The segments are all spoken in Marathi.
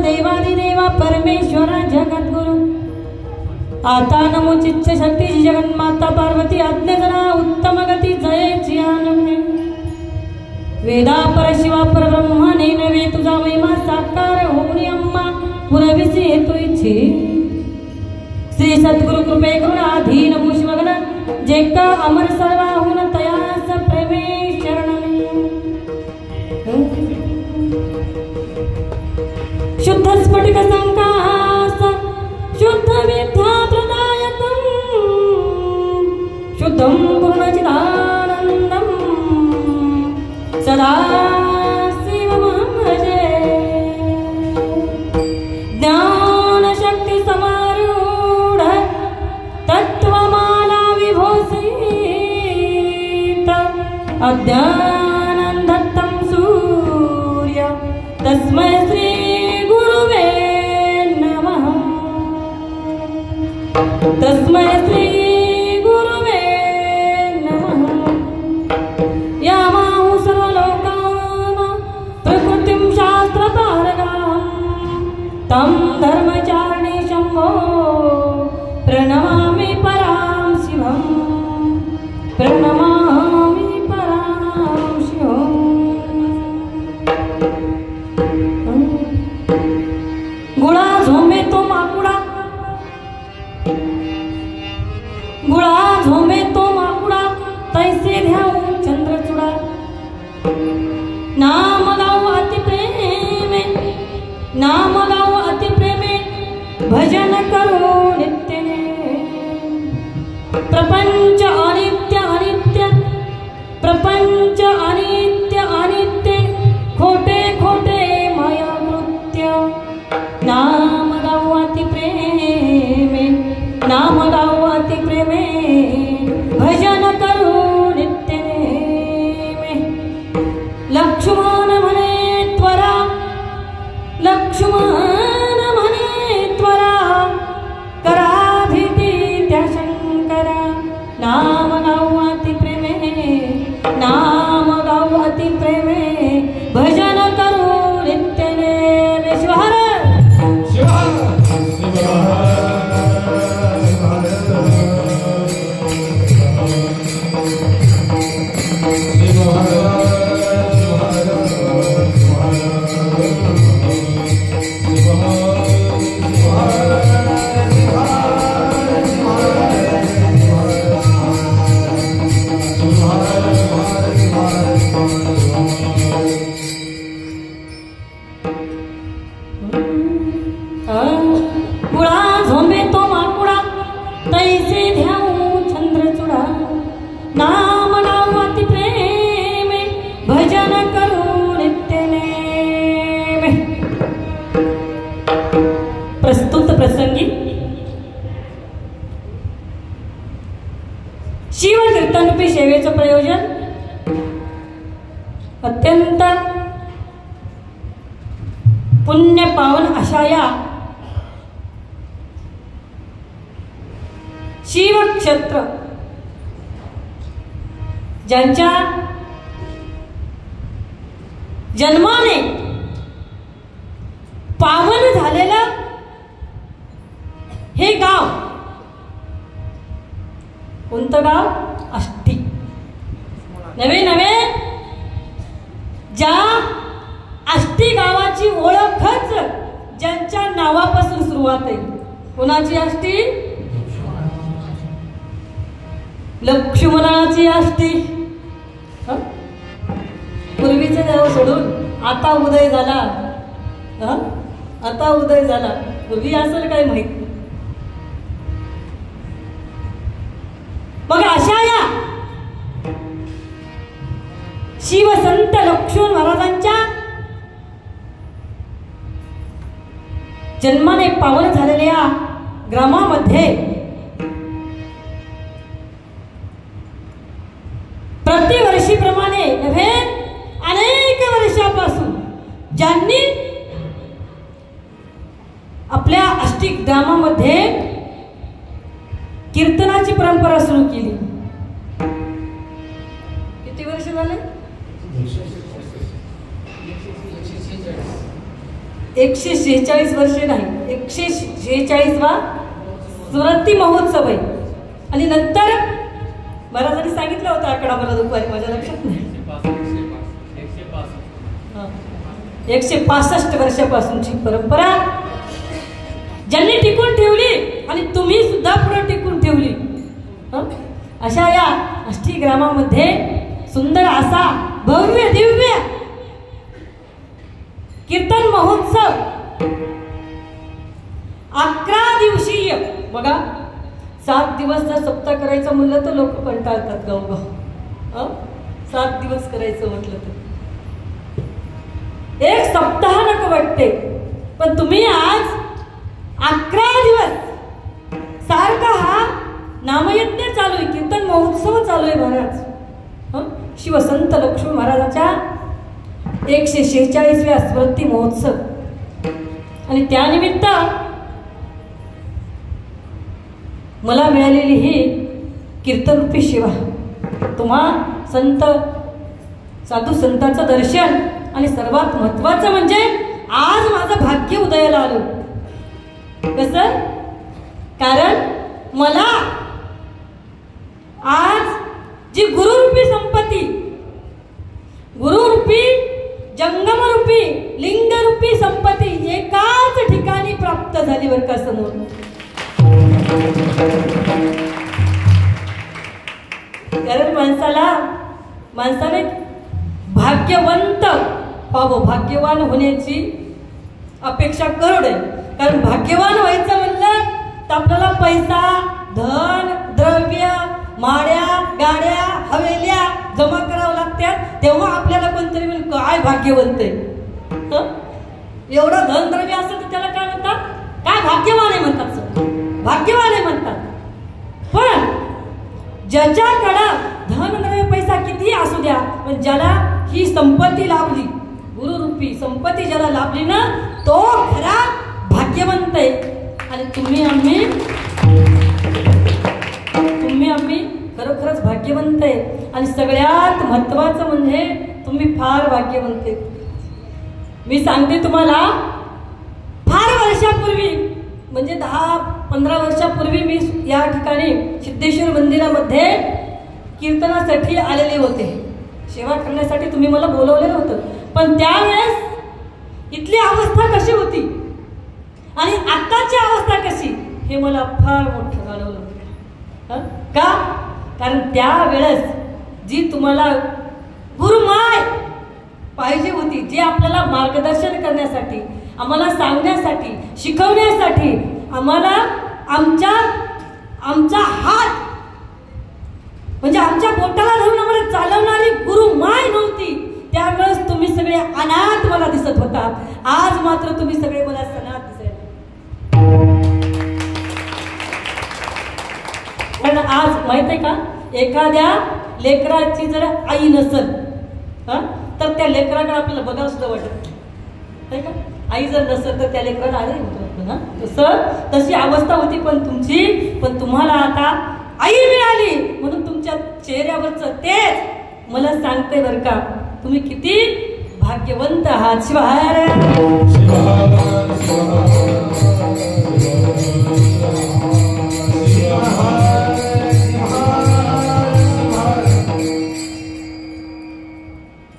देवादिदेवा परमेश्वरा जगद्गुरु आता नमो चित्त शक्ती जगन्माता पार्वती आज्ञजना उत्तम गती जयची आनंदे वेदा परशिवा परब्रह्मणे नवे तुझा महिमा साकार होऊनी अम्मा पुरविसी हेतु इच्छे श्री सद्गुरु कृपे करुणाधीन भूषमग्न जेका अमर सर्वाहुन तयास प्रेमे शरणमे शुद्ध स्फटिक संकास शुद्ध विद्या प्रदायकं शुद्धं पूर्णचिदानन्दं सदा शिवमहं भजे ज्ञान शक्ति समारूढ तत्त्वमाला विभूषित अज्ञानं दत्तं सूर्य तस्मै श्री गुरुवे नमः तस्मै श्री गुरुवे नमः यामाहु सर्वलोकानां प्रकृतिं शास्त्रतारकां तं धर्मचारिणी शम्भो प्रणमामि परां शिवं प्रणमामि परां शिवं गुळा झोंबे तो माकुडा गुळा झोंबे तो माकुडा तैसे ध्याऊ चंद्रचूडा नाम गाऊ अति प्रेमे नाम गाऊ अति प्रेमे भजन करो नित्यने प्रपंच अनित्य अनित्य प्रपंच अनित्य अनित्य खोटे खोटे माया कृत्य नाम गाऊ अति प्रेमे नाम गाऊ अति प्रेमे भजन करो नित्य नेमे लक्ष्मण म्हणे त्वरा लक्ष्मण म्हणे त्वरा करा भीती त्या शंकरा नाम गाऊ अति प्रेमे नाम गाऊ अति प्रेमे भजन करो नित्य नेमे शिवहर गुळा झोंबे तो माकुडा तैसे ध्याऊ चंद्रचूडा नाम गाऊ अति प्रेमे भजन करू नित्य नेमे प्रस्तुत प्रसंगी शिव कीर्तनरूपी सेवेचं प्रयोजन अत्यंत पुण्य पावन अशा या शिवक्षेत्र ज्यांच्या जन्माने पावन झालेलं हे गाव कोणतं गाव आष्टी नवे नवे ज्या आष्टी गावाची ओळखच ज्यांच्या नावापासून सुरुवात आहे कोणाची आष्टी लक्ष्मणाची आष्टी पूर्वीचे देव सोडून आता उदय झाला आता उदय झाला पूर्वी असेल काय माहित मग अशा या शिवसंत लक्ष्मण महाराजांच्या जन्माने पावन झालेल्या ग्रामामध्ये प्रतिवर्षीप्रमाणे नव्हे अनेक वर्षापासून ज्यांनी आपल्या आष्टी ग्रामामध्ये कीर्तनाची परंपरा सुरू केली. किती वर्ष झाले? 146 वर्षे नाही, 146वा स्मृती महोत्सव आहे. आणि नंतर महाराजांनी सांगितलं होतं आकडा मला दुपारी माझ्या लक्षात नाही, 165 वर्षापासूनची परंपरा ज्यांनी टिकून ठेवली आणि तुम्ही सुद्धा पुढे टिकून ठेवली. अशा या आष्टी ग्रामामध्ये सुंदर असा भव्य दिव्य कीर्तन महोत्सव 11 दिवसीय. बघा 7 दिवस जर सप्ताह करायचं म्हणलं तर लोक कंटाळतात गावगाव. 7 दिवस करायचं म्हटलं तर एक सप्ताह नको वाटते, पण तुम्ही आज 11 दिवस सारखा हा नामयज्ञ चालू आहे, कीर्तन महोत्सव चालू आहे महाराज. शिवसंत लक्ष्मण महाराजांच्या 146व्या स्मृती महोत्सव. आणि त्यानिमित्त मला मिळालेली ही कीर्तनरूपी सेवा, तुम्हा संत साधू संतांचं दर्शन आणि सर्वात महत्वाचं म्हणजे आज माझं भाग्य उदयाला आलं. कसं? कारण मला आज जी गुरुरूपी संपत्ती, गुरुरूपी जंगमरूपी लिंगरूपी संपत्ती एकाच ठिकाणी प्राप्त झाली बरं का समोर. कारण माणसाने भाग्यवंत व्हावं, भाग्यवान होण्याची अपेक्षा करू नये. कारण भाग्यवान व्हायचं म्हणलं तर आपल्याला पैसा, धन, द्रव्य, माड्या, गाड्या, हवेल्या जमा करावं लागतात, तेव्हा आपल्याला कोणतरी म्हणून काय भाग्यवंत आहे. एवढं धन द्रव्य असेल तर त्याला काय म्हणतात? काय भाग्यवान आहे म्हणतात, भाग्यवान आहे म्हणतात. पण ज्याच्याकडं धन द्रव्य पैसा किती असू द्या, पण ज्याला ही संपत्ती लाभली, गुरुरूपी संपत्ती ज्याला लाभली ना, तो खरा भाग्यवंत आहे. आणि तुम्ही आम्ही खरोखरच भाग्यवंत आहे. आणि सगळ्यात महत्वाचं म्हणजे तुम्ही फार भाग्यवंत आहे. मी सांगते तुम्हाला, फार वर्षापूर्वी म्हणजे 10-15 वर्षापूर्वी मी या ठिकाणी सिद्धेश्वर मंदिरामध्ये कीर्तनासाठी आलेले होते, सेवा करण्यासाठी तुम्ही मला बोलवलेलं होतं. पण त्यावेळेस इथली अवस्था कशी होती आणि आताची अवस्था कशी हे मला फार मोठं जाणवलं. का? कारण त्यावेळेस जी तुम्हाला गुरुमाय पाहिजे होती, जी आपल्याला मार्गदर्शन करण्यासाठी, आम्हाला सांगण्यासाठी, शिकवण्यासाठी, आम्हाला आमचा हात म्हणजे आमच्या बोटाला धरून आम्हाला चालवणारी गुरुमाय नव्हती. त्यावेळेस तुम्ही सगळे अनाथ मला दिसत होता. आज मात्र तुम्ही सगळे मला सनाथ दिसायला. कारण आज माहित आहे का, एखाद्या लेकराची जर आई नसेल तर त्या लेकराकडे आपल्याला बघावं सुद्धा वाटत नाही का. आई जर नसेल तर त्या लेकराला आले होतं ना, तशी अवस्था होती. पण तुम्हाला आता आई मिळाली म्हणून तुमच्या चेहऱ्यावरचं तेच मला सांगते बरं का, तुम्ही किती भाग्यवंत आहात. शिवहार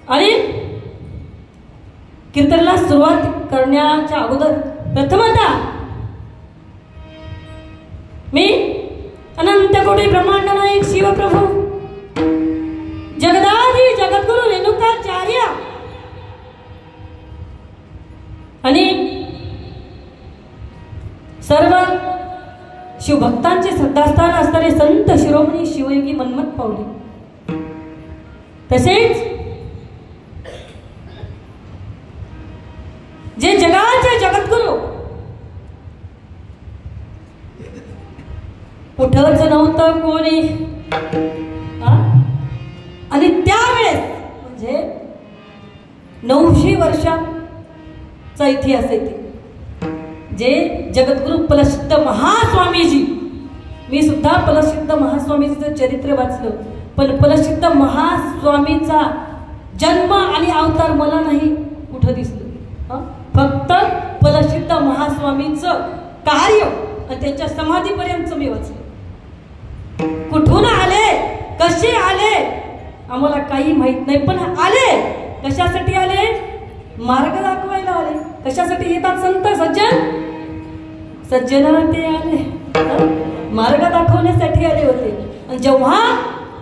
आणि कीर्तनाला सुरुवात करण्याच्या अगोदर प्रथमतः मी अनंत कोटी ब्रह्मांड नायक शिवप्रभू जगदाधी जगद्गुरु रेणुकाचार्य आणि सर्व शिवभक्तांचे श्रद्धास्थान असणारे संत शिरोमणी शिवयोगी मन्मथ पावली, तसेच जे जगाचे जगद्गुरु, कुठंच नव्हतं कोणी, आणि त्यावेळेस म्हणजे 900 वर्षाचा इतिहास आहे ते, जे जगद्गुरु फलसिद्ध महास्वामीजी. मी सुद्धा फलसिद्ध महास्वामीजीचं चरित्र वाचलं, पण फलसिद्ध महास्वामीचा जन्म आणि अवतार मला नाही कुठं दिसलं. फक्त महास्वामींचं कार्य आणि त्यांच्या समाधीपर्यंत मी वाचले. कुठून आले, कसे आले आम्हाला काही माहित नाही, पण आले. कशासाठी आले? मार्ग दाखवायला आले. कशासाठी येतात संत सज्जन? सज्जन ते आले मार्ग दाखवण्यासाठी आले होते. आणि जेव्हा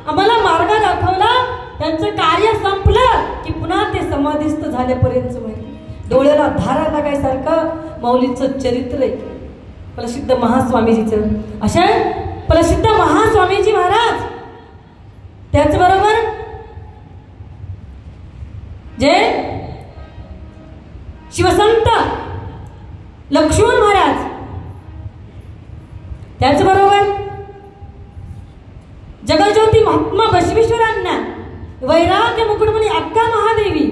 आम्हाला मार्ग दाखवला, त्यांचं कार्य संपलं की पुन्हा ते समाधिस्थ झाल्यापर्यंत माहिती. डोळ्याला धारा लागायसारखं माऊलीचं चरित्र आहे प्रसिद्ध महास्वामीजीचं. अशा प्रसिद्ध महास्वामीजी महाराज, त्याचबरोबर जे शिवसंत लक्ष्मण महाराज, त्याचबरोबर जगज्योती महात्मा बसवेश्वरांना, वैराग्य मुकुटमणी अक्का महादेवी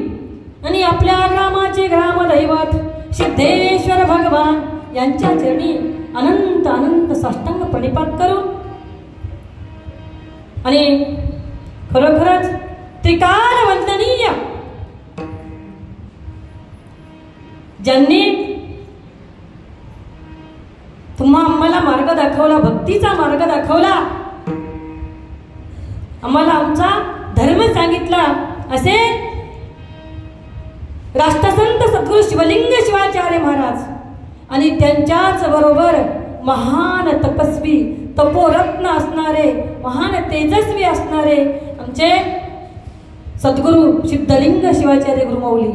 आणि आपल्या ग्रामाचे ग्रामदैवत सिद्धेश्वर भगवान यांच्या चरणी अनंत अनंत साष्टांग प्रणिपात करून आणि खरोखरच त्रिकाल वंदनीय ज्यांनी तुम्हा आम्हाला मार्ग दाखवला, भक्तीचा मार्ग दाखवला, आम्हाला आमचा धर्म सांगितला, असे राष्ट्रसंत सद्गुरू शिवलिंग शिवाचार्य महाराज आणि त्यांच्याच बरोबर महान तपस्वी, तपोरत्न असणारे, महान तेजस्वी असणारे आमचे सद्गुरू सिद्धलिंग शिवाचार्य गुरुमाऊली.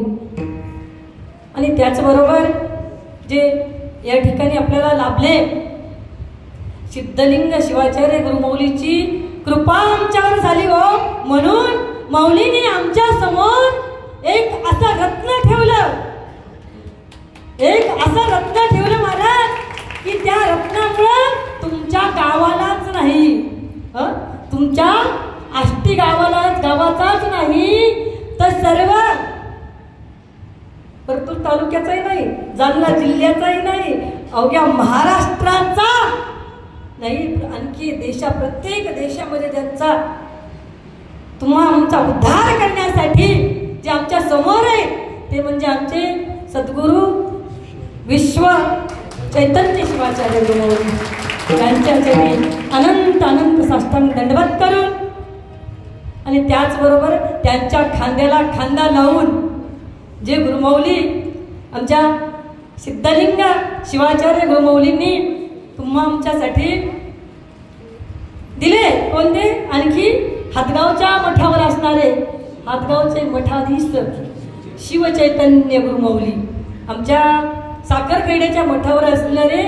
आणि त्याचबरोबर जे या ठिकाणी आपल्याला लाभले, सिद्धलिंग शिवाचार्य गुरुमाऊलीची कृपा आमच्यावर झाली हो. म्हणून माऊलीने आमच्या समोर एक असं रत्न ठेवलं, एक असं रत्न ठेवलं महाराज, की त्या रत्नामुळं तुमच्या गावालाच नाही, तुमच्या आष्टी गावाचाच नाही, तर सर्व परतूर तालुक्याचाही नाही, जालना जिल्ह्याचाही नाही, अवघ्या महाराष्ट्राचा नाही, आणखी प्रत्येक देशामध्ये त्यांचा तुम्हा आमचा उद्धार करण्यासाठी जे आमच्या समोर आहे ते म्हणजे आमचे सद्गुरू विश्व चैतन्य शिवाचार्य गुरुमाऊली यांच्या चरणी अनंत अनंत साष्टांग दंडवत करून आणि त्याचबरोबर त्यांच्या खांद्याला खांदा लावून जे गुरुमाऊली आमच्या सिद्धलिंग शिवाचार्य गुरुमाऊलींनी तुम्हा आमच्यासाठी दिले. कोणते? आणखी हातगावच्या मठावर असणारे हातगावचे मठाधीश शिवचैतन्य गुरुमाऊली, आमच्या साखरखेड्याच्या मठावर असणारे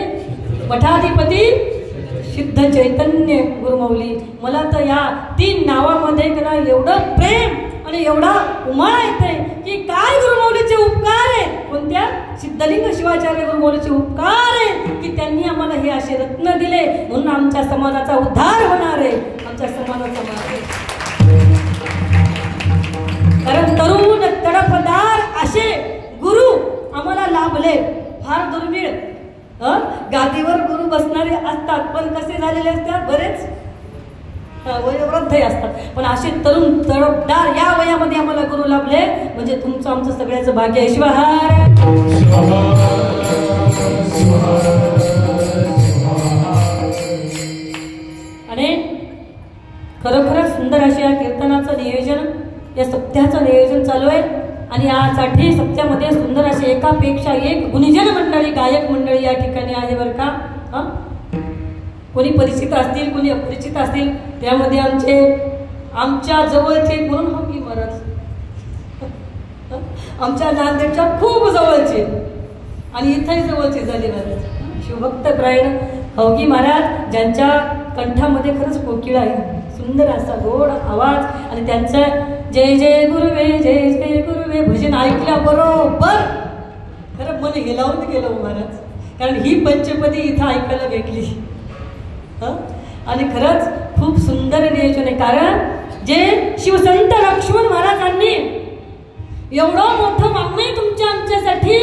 मठाधिपती सिद्ध चैतन्य गुरुमाऊली. मला तर या 3 नावामध्ये एवढं प्रेम आणि एवढा उमाळा येते की काय गुरुमाऊलीचे उपकार आहे. कोणत्या? सिद्धलिंग शिवाचार्य गुरुमाऊलीचे उपकार आहे की त्यांनी आम्हाला हे असे रत्न दिले, म्हणून आमच्या समाजाचा उद्धार होणार आहे, आमच्या समाजाचा मार्ग. कारण तरुण तडफदार असे गुरु आम्हाला लाभले, फार दुर्मिळ. गादीवर गुरु बसणारे असतात, पण कसे झालेले असतात, बरेच वयोवृद्धही असतात, पण असे तरुण तडफदार या वयामध्ये आम्हाला गुरु लाभले, म्हणजे तुमचं आमचं सगळ्याचं भाग्य आहे. शिवहार आणि खरोखरच सुंदर असे या कीर्तनाचं नियोजन, या सप्त्याचं नियोजन चालू आहे. आणि यासाठी सप्त्यामध्ये सुंदर असे एकापेक्षा एक गुणीजन मंडळी, गायक मंडळी या ठिकाणी आहे बरं का. कोणी परिचित असतील, कोणी अपरिचित असतील, त्यामध्ये आमच्या जवळचे म्हणून हौगी महाराज, आमच्या नांदेडच्या खूप जवळचे आणि इथंही जवळचे झाले महाराज शिवभक्त प्रायण हौगी महाराज, ज्यांच्या कंठामध्ये खरंच कोकिळा आहे, सुंदर असा गोड आवाज. आणि त्यांचं जय जय गुरुवे जय जय गुरुवे भजन ऐकल्याबरोबर खरं मन हेलावून गेलं महाराज, कारण ही पंचपदी इथं ऐकायला भेटली. आणि खरंच खूप सुंदर नियोजन आहे, कारण जे शिवसंत लक्ष्मण महाराजांनी एवढं मोठं वाङ्मय तुमच्या आमच्यासाठी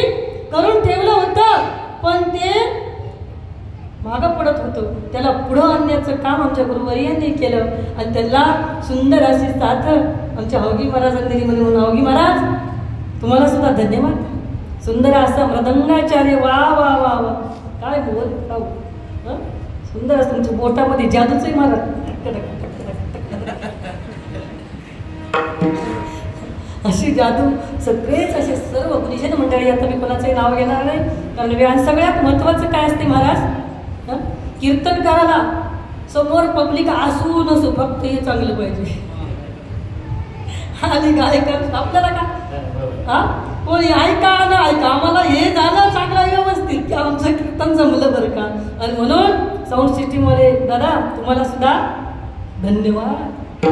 करून ठेवलं होतं, पण ते मागं पडत होतं, त्याला पुढं आणण्याचं काम आमच्या गुरुवर्यांनी केलं. आणि त्याला सुंदर अशी साथ आमच्या हौगी महाराजांनी दिली. म्हणून हौगी महाराज तुम्हाला सुद्धा धन्यवाद. सुंदर असा मृदंगाचार्य, वा वा वा काय बोलत राहू. सुंदर असं तुमच्या बोटामध्ये जादूचंही मारा. अशी जादू सगळेच असे सर्व गुरुजन मंडळी. आता मी कोणाचंही नाव घेणार नाही कारण सगळ्यात महत्वाचं काय असते महाराज, कीर्तनकाराला समोर पब्लिक असू नसू फक्त हे चांगलं पाहिजे. आणि गायक आपल्याला का कोणी ऐका ना ऐका आम्हाला हे झालं चांगलं व्यवस्थित की आमचं कीर्तन जमलं बरं का. आणि म्हणून साऊंड सिस्टीममध्ये दादा तुम्हाला सुद्धा धन्यवाद.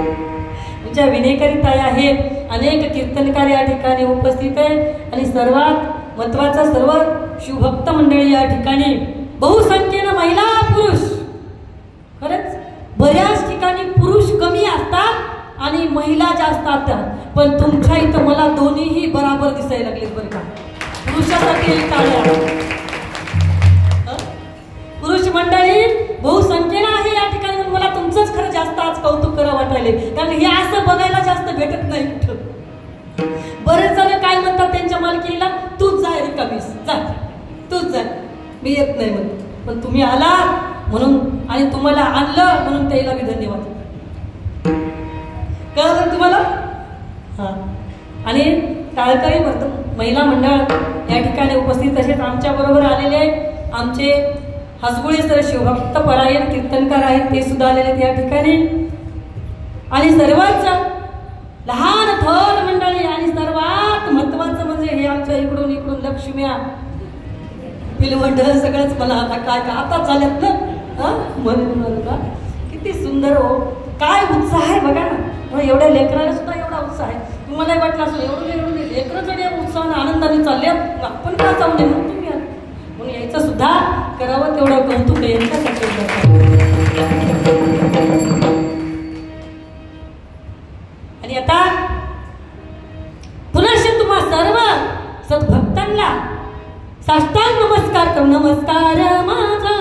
तुमच्या विनेकरी ताई आहेत, अनेक कीर्तनकार या ठिकाणी उपस्थित आहे आणि सर्वात महत्वाचा सर्व शिवभक्त मंडळी या ठिकाणी बहुसंख्येनं महिला पुरुष. खरंच बऱ्याच ठिकाणी पुरुष कमी असतात आणि महिला जास्त असतात, पण तुमच्या इथं मला दोन्हीही बराबर दिसायला लागलेत बरं का. पुरुषासाठी टाळ्या. पुरुष मंडळी बहुसंख्येनं आहे या ठिकाणी. मला तुमचंच खरं जास्त आज कौतुक करावं वाटायले कारण हे असं बघायला जास्त भेटत नाही कुठं. बरेच जण काय म्हणतात त्यांच्या मालकीला, तूच जाय रिकामीस, जा तूच जाय, मी येत नाही म्हणतो. पण तुम्ही आला म्हणून आणि तुम्हाला आणलं म्हणून त्याला मी धन्यवाद. कळलं तुम्हाला. आणि टाळकरी महिला मंडळ या ठिकाणी उपस्थित. तसेच आमच्या बरोबर आलेले आमचे हसगुळे सर शिवभक्त परायण कीर्तनकार आहेत, ते सुद्धा आलेले आहेत या ठिकाणी. आणि सर्वच लहान थोर मंडळी आणि सर्वात महत्वाचं म्हणजे हे आमच्या इकडून लक्ष्म्या पिलवंड सगळंच. मला आता काय आता चालत ना म्हणून किती सुंदर हो, काय उत्साह आहे बघा ना. एवढ्या लेकराला सुद्धा एवढा उत्साह आहे. तुम्हालाही वाटलं असं एवढं लेकरं जरी उत्साहाने आनंदाने चालले आपण का जाऊ नये म्हणून तुम्ही म्हणून यायचं सुद्धा करावं तेवढं कौतुक आहे यांच्यासाठी. आणि आता पुन्हा तुम्हा सर्व सद्भक्तांना साष्टांग नमस्कार करू. नमस्कार माझा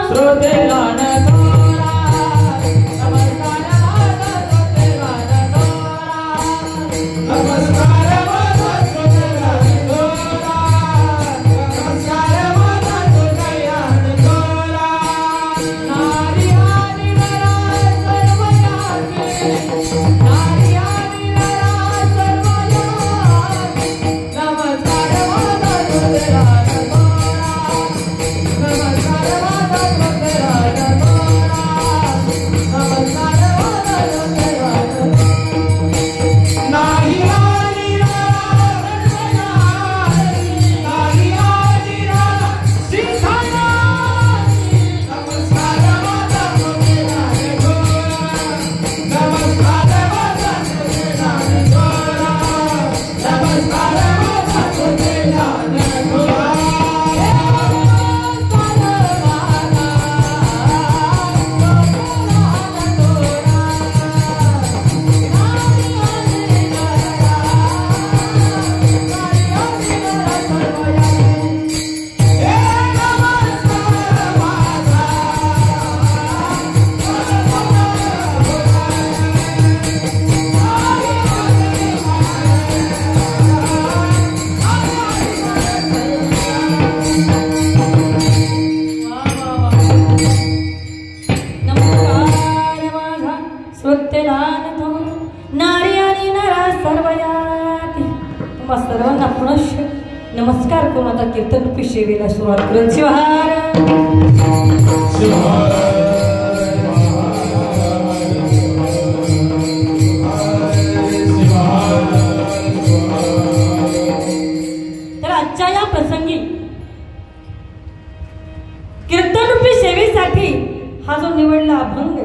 सर्वांना पुनश्च नमस्कार करून आता कीर्तन रूपी सेवेला सुरुवात करून. शिवहार तर आजच्या या प्रसंगी कीर्तन रूपी सेवेसाठी हा जो निवडला अभंग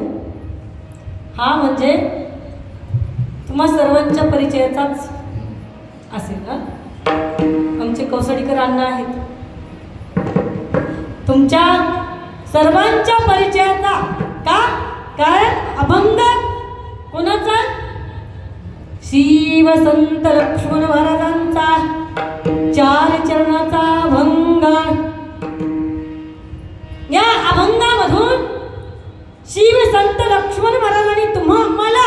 हा म्हणजे तुम्हा सर्वांच्या परिचयाचाच असेल ना. आमचे कौसडीकर अण्णा आहेत तुमच्या सर्वांच्या परिचयाचा. का कारण अभंग कोणाचा, शिवसंत लक्ष्मण महाराजांचा 4 चरणाचा अभंग. या अभंगामधून शिवसंत लक्ष्मण महाराजांनी तुम्हा आम्हाला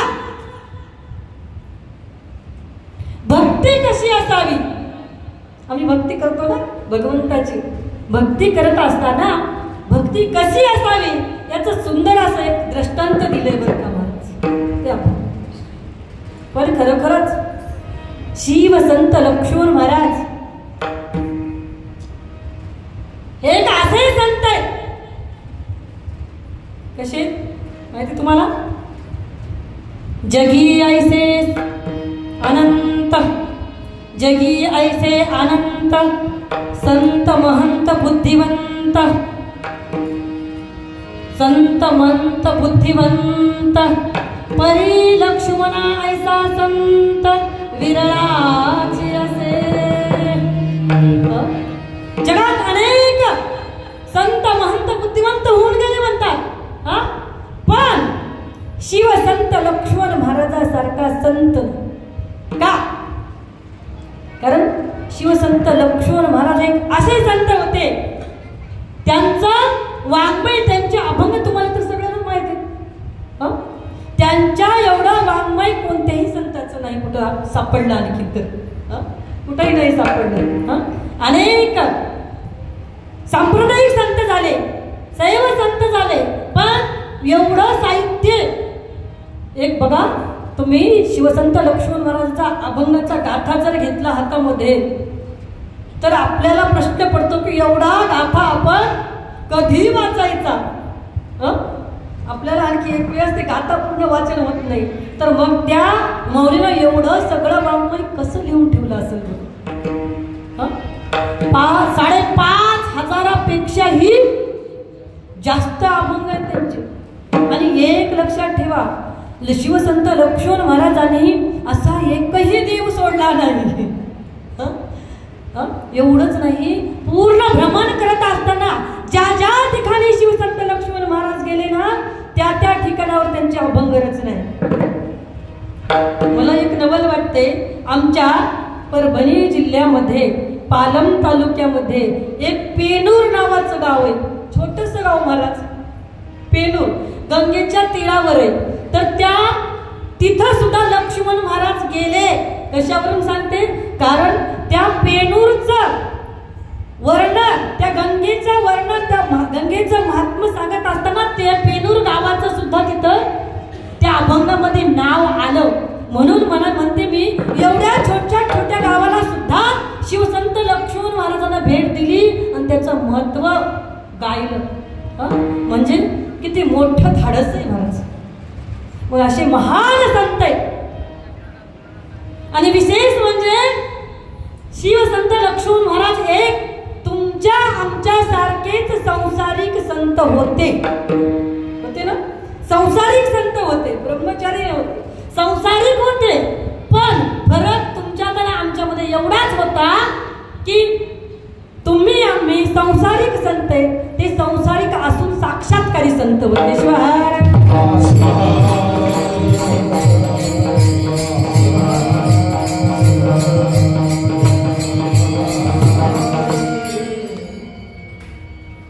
भक्ती कशी असावी. आम्ही भक्ती करतो ना भगवंताची. भक्ती करत असताना भक्ती कशी असावी याचं सुंदर असं एक दृष्टांत दिलंय बरं का महाराज. ते आपण पण खरोखरच शिव संत लक्ष्मण महाराज हे एक असे संत आहेत. कसे माहिती तुम्हाला? जगी ऐसे अनंत, जगी ऐसे अनंत संत महंत बुद्धिवंत, संत महंत बुद्धिवंत परी लक्ष्मणा ऐसा संत विरळाचे असे. जगात अनेक संत महंत बुद्धिवंत होऊन गेले म्हणतात, पण शिवसंत लक्ष्मण महाराजासारखा संत का? कारण शिवसंत लक्ष्मण महाराज एक असे संत होते, त्यांचं वाङ्मय, त्यांचे अभंग तुम्हाला तर सगळ्यांना माहिती आहे. त्यांच्या एवढा वाङ्मय कोणत्याही संताचं नाही कुठं सापडलं, आणखी तर कुठंही नाही सापडलं. अनेक सांप्रदायिक संत झाले, शैव संत झाले, पण एवढं साहित्य एक बघा तुम्ही. शिवसंत लक्ष्मण महाराजांचा अभंगाचा गाथा जर घेतला हातामध्ये तर आपल्याला प्रश्न पडतो की एवढा गाथा आपण कधी वाचायचा? आपल्याला आणखी एक वेळेस ते गाथा पूर्ण वाचन होत नाही, तर मग त्या मौलीनं एवढं सगळं वाङ्मय कसं लिहून ठेवलं असेल? 5,500पेक्षाही जास्त अभंग आहेत त्यांचे. आणि एक लक्षात ठेवा, शिवसंत लक्ष्मण महाराजांनी असा एकही देव सोडला नाही. एवढंच नाही, पूर्ण भ्रमण करत असताना ज्या ज्या ठिकाणी शिवसंत लक्ष्मण महाराज गेले ना, त्या त्या ठिकाणावर त्यांचे अभंग रचना आहे. मला एक नवल वाटते, आमच्या परभणी जिल्ह्यामध्ये पालम तालुक्यामध्ये एक पेनूर नावाचं गाव आहे. छोटस गाव महाराज, पेनूर गंगेच्या तीरावर आहे. तर तिथं सुद्धा लक्ष्मण महाराज गेले. कशावरून सांगते? कारण त्या पेनूरचं वर्णन, त्या गंगेचं वर्णन, त्या गंगेचं महात्म्य सांगत असताना त्या पेनूर गावाचं सुद्धा तिथं त्या अभंगामध्ये नाव आलं. म्हणून मला म्हणते मी, एवढ्या छोट्या गावाला सुद्धा शिवसंत लक्ष्मण महाराजांना भेट दिली आणि त्याचं महत्व गायलं. म्हणजे किती मोठं धाडस आहे महाराज. मग असे महान संत आहेत. आणि विशेष म्हणजे शिवसंत लक्ष्मण महाराज एक तुमच्या आमच्या सारखेच संसारिक संत होते ना. संसारिक संत होते, ब्रह्मचारी होते, संसारिक होते. पण फरक तुमच्यात आणि आमच्यामध्ये एवढाच होता की तुम्ही आम्ही संसारिक संत आहे, ते संसारिक असून साक्षात्कारी संत होते. शिवाय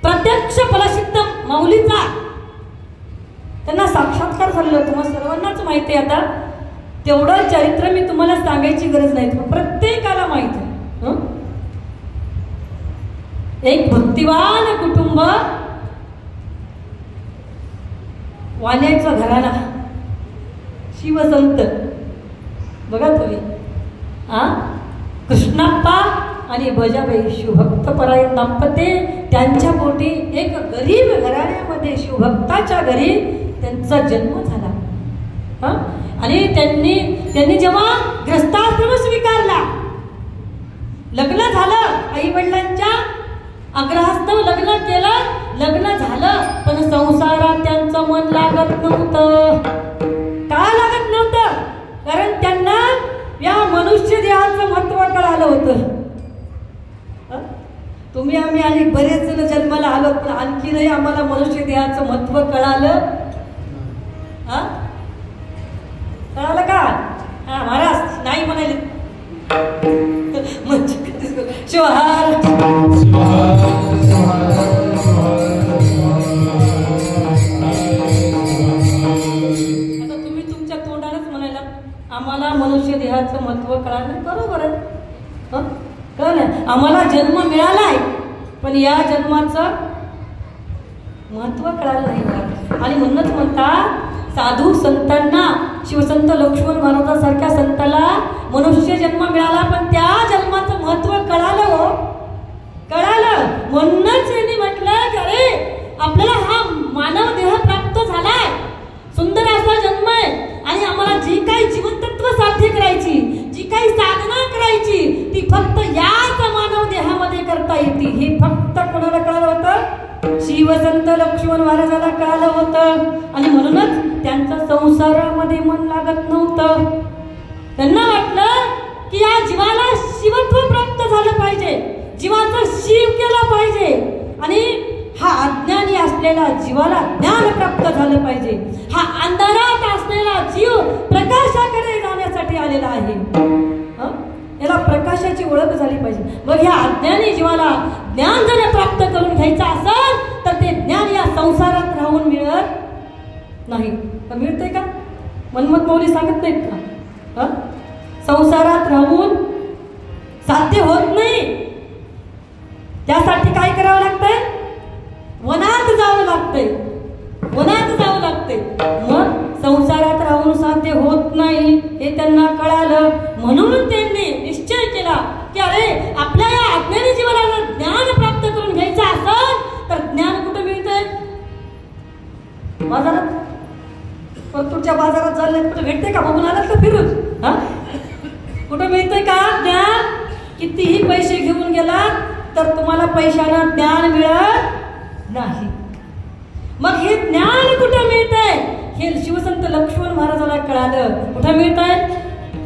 प्रत्यक्ष फलसिद्ध माऊलीचा त्यांना साक्षात्कार झालेला. तुम्हाला सर्वांनाच माहिती आहे. आता तेवढं चरित्र मी तुम्हाला सांगायची गरज नाही, प्रत्येकाला माहिती आहे. एक भक्तिवान कुटुंब, वाण्याचा घराणा, शिवसंत. बघा तुम्ही, कृष्णाप्पा आणि बजाबाई शिवभक्तपरायण दाम्पत्य, त्यांच्या पोटी एक गरीब घराण्यामध्ये शिवभक्ताच्या घरी त्यांचा जन्म झाला. आणि त्यांनी जेव्हा ग्रस्ताश्रम स्वीकारला, लग्न झालं, आई वडिलांच्या आग्रहास्तव लग्न केलं, लग्न झालं, पण संसारात त्यांचं मन लागत नव्हतं. का लागत नव्हतं? कारण त्यांना या मनुष्य देहाचं महत्व कळालं होतं. तुम्ही आम्ही आणि बरेच जण जन्माला आलो, पण आणखी नाही आम्हाला मनुष्य देहाचं महत्व कळालं. कळालं का? महाराज नाही म्हणाले शिवहार. आता तुम्ही तुमच्या तोंडानेच म्हणायला आम्हाला मनुष्य देहाचं महत्व कळालं. बरोबर आहे, कळलं. आम्हाला जन्म मिळालाय, पण या जन्माचं महत्व कळालं नाही मला. आणि म्हणूनच म्हणतात साधू संतांना, शिवसंत लक्ष्मण महाराजांसारख्या संताला मनुष्य जन्म मिळाला, पण त्या जन्माचं महत्व कळालं हो, कळालं. म्हणूनच यांनी म्हटलं की अरे आपल्याला हा मानव देह प्राप्त झालाय, सुंदर असा जन्म आहे, आणि आम्हाला जी काही जीवनतत्व साध्य करायची, जी काही साधना करायची, ती फक्त याच मानव देहामध्ये करता येते. हे फक्त कोणाला कळालं होतं? शिवसंत लक्ष्मण महाराजाला कळालं होतं. आणि म्हणूनच त्यांचं संसारामध्ये मन लागत नव्हतं. त्यांना वाटलं की या जीवाला शिवत्व प्राप्त झालं पाहिजे, जीवाचं शिव केलं पाहिजे, आणि हा अज्ञानी असलेला जीवाला ज्ञान प्राप्त झालं पाहिजे. हा अंधारात असलेला जीव प्रकाशाकडे जाण्यासाठी आलेला आहे. याला प्रकाशाची ओळख झाली पाहिजे. मग ह्या अज्ञानी जीवाला ज्ञान जर प्राप्त करून घ्यायचं असेल तर ते ज्ञान या संसारात राहून मिळत नाही. मिळते का? मनमत मौली सांगत नाहीत का? संसारात राहून साध्य होत नाही. त्यासाठी काय करावं लागतंय? वनात जावं लागतंय, वनात जावं लागतंय. मग संसारात राहून साध्य होत नाही हे त्यांना कळालं. म्हणून त्यांनी निश्चय केला की अरे आपल्या या अज्ञानी जीवाला जर ज्ञान प्राप्त करून घ्यायचं असेल तर ज्ञान कुठं मिळतंय? बाजारात. परतूरच्या बाजारात चालले कुठं भेटते का? बघून आलात का फिरून? कुठं मिळतंय का ज्ञान? कितीही पैसे घेऊन गेला तर तुम्हाला पैशानं ज्ञान मिळत नाही. मग हे ज्ञान कुठं मिळतंय? हे शिवसंत लक्ष्मण महाराजाला कळालं. कुठं मिळतंय?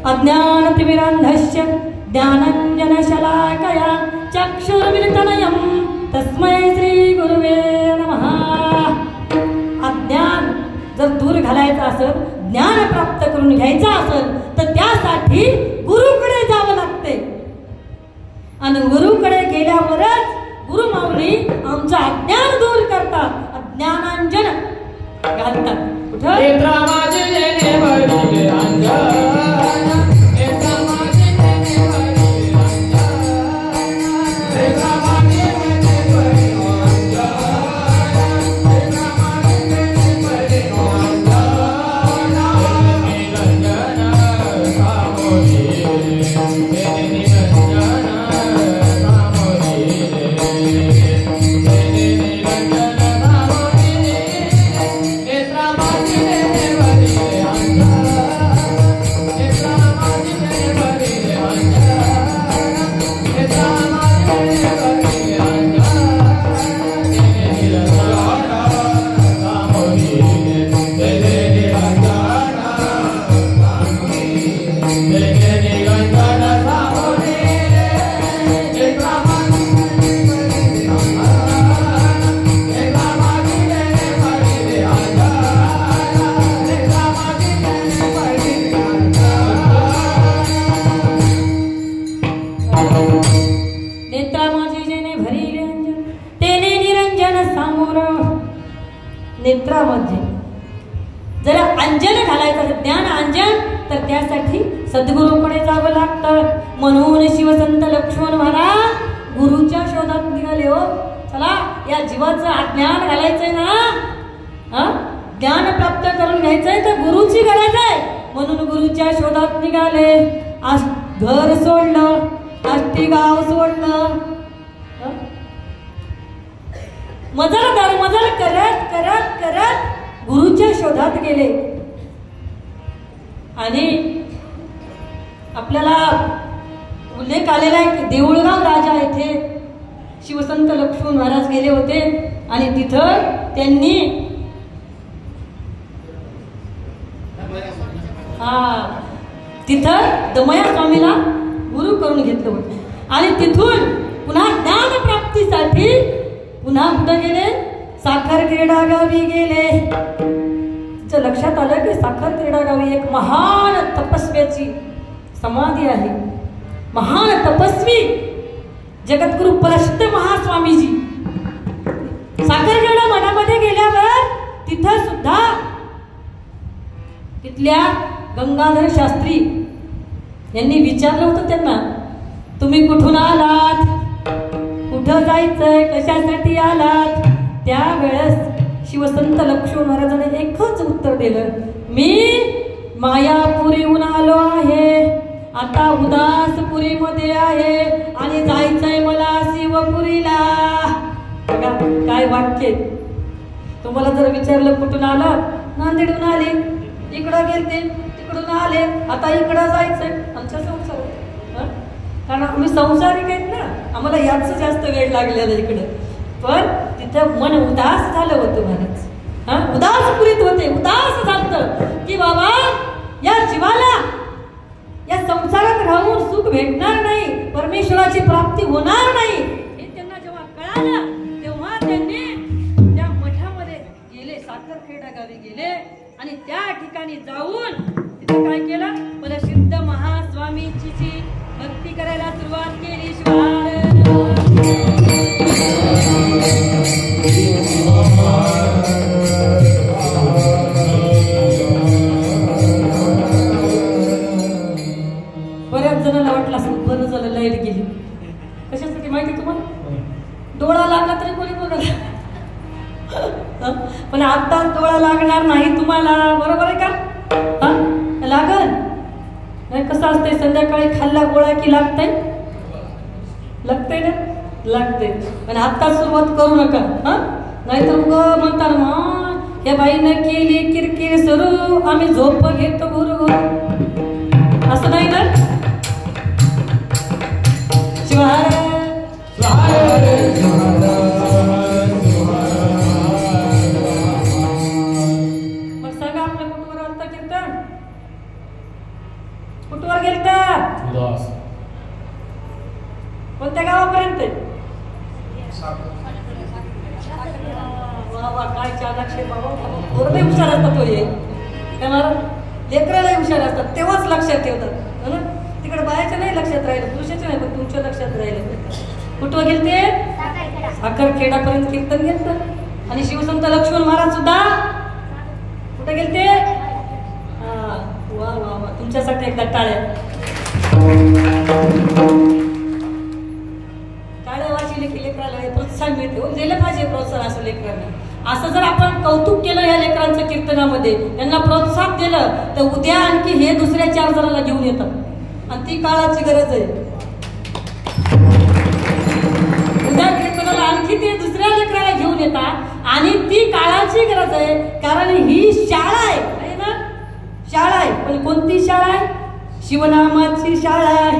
अज्ञानतिमिरान्धस्य ज्ञानाञ्जनशलाकया चक्षुर्मिलितनयं तस्मै श्री गुरुवे नमः. अज्ञान जर दूर घालायचं असेल, ज्ञान प्राप्त करून घ्यायचं असेल तर त्यासाठी गुरुकडे जावं लागते. आणि गुरुकडे गेल्यावरच गुरु माऊली आमचं अज्ञान दूर करतात, अज्ञानांजन घालतात. कुठं? नेत्रामध्ये जर अंजन घालायचं, ज्ञान अंजन, तर त्यासाठी सद्गुरूकडे जावं लागतं. म्हणून शिवसंत लक्ष्मण महाराज गुरुच्या शोधात निघाले. हो चला, या जीवाचं अज्ञान घालायचंय ना, ज्ञान प्राप्त करून घ्यायचंय तर गुरुची गरज आहे. म्हणून गुरुच्या शोधात निघाले. आज घर सोडलं, आष्टी गाव सोडलं, मजल करत करत करत गुरुच्या शोधात गेले. आणि आपल्याला उल्लेख आलेला आहे की देऊळगाव राजा येथे शिवसंत लक्ष्मण महाराज गेले होते. आणि तिथं त्यांनी तिथं दमया स्वामीला गुरु करून घेतलं होतं. आणि तिथून पुन्हा ज्ञान प्राप्तीसाठी पुन्हा कुठं गेले? साखर क्रीडा गावी गेले. तिचं लक्षात आलं की साखर क्रीडा गावी एक महान तपस्व्याची समाधी आहे. महान तपस्वी जगद्गुरु प्रसिद्ध महास्वामीजी. साखर क्रीडा मठामध्ये गेल्यावर तिथं सुद्धा तिथल्या गंगाधर शास्त्री यांनी विचारलं होतं त्यांना, तुम्ही कुठून आलात, कुठं जायचंय, कशासाठी आलात? त्यावेळेस शिवसंत लक्ष्मण महाराजांनी एकच उत्तर दिलं, मी मायापुरीहून आलो आहे, आता उदासपुरीमध्ये आहे आणि जायचंय मला शिवपुरीला. बघा काय वाक्य. तुम्हाला जर विचारलं कुठून आला, नांदेडून आले, इकडं गेलते, तिकडून आले, आता इकडं जायचंय. आमच्या संसार कारण आम्ही संसारिक आहेत ना, आम्हाला याच जास्त वेळ लागलेला इकडं. पण तिथं मन उदास झालं होतं महाराज. उदासपुरीत होते, उदास झालं की बाबा या जीवाला या संसारात राहून सुख भेटणार नाही, परमेश्वराची प्राप्ती होणार नाही हे त्यांना जेव्हा कळालं तेव्हा त्यांनी त्या मठामध्ये गेले, साखरखेडा गावी गेले आणि त्या ठिकाणी जाऊन तिथे काय केलं, मला सिद्ध महास्वामींची भक्ती करायला सुरुवात केली. बऱ्याच जणांना वाटलं असं बरं झालं लाईट गेली. कशासाठी माहिती तुम्हाला? डोळा लागला तरी कोणी बघत, पण आता डोळा लागणार नाही तुम्हाला, बरोबर आहे का? लागल. कसं असतंय, संध्याकाळी खाल्ला गोळा की लागतंय, लागतंय ना, लागते. पण आता सुरुवात करू नका, नाहीतर म्हणतात मग या बाईनं केली किरकिर सुरू, आम्ही झोप घेतो गुरु, असं नाही ना. मग सांगा आपल्या कुठवर आलता कीर्तन, कुठवर गेलता, कोणत्या गावापर्यंत? वा वा काय चालाक्षे बाबा, पोरले हुशार असतात. तो लेकराला हुशार असतात तेव्हाच लक्षात ठेवतात ना. तिकडे बायाच्या नाही लक्षात राहिलं, पुरुषाच्या नाही, पण तुमच्या लक्षात राहिलं. कुठं गेलते? साखरखेडापर्यंत कीर्तन घेतलं. आणि शिवसंत लक्ष्मण महाराज सुद्धा कुठे गेलते? वा वा वा, तुमच्यासाठी एकदा टाळ्या. टाळ्यावाची लेकराला प्रोत्साहन मिळते, दिलं पाहिजे प्रोत्साहन असं लेकरांना. असं जर आपण कौतुक केलं या लेकरांच्या कीर्तनामध्ये, त्यांना प्रोत्साहन दिलं, तर उद्या आणखी हे दुसऱ्या 4 जणांना घेऊन येतात. आणि ती काळाची गरज आहे. उद्या कीर्तनाला आणखी ते दुसऱ्या लेकराला घेऊन येतात आणि ती काळाची गरज आहे. कारण ही शाळा आहे ना, शाळा आहे. पण कोणती शाळा आहे? शिवनामाची शाळा आहे.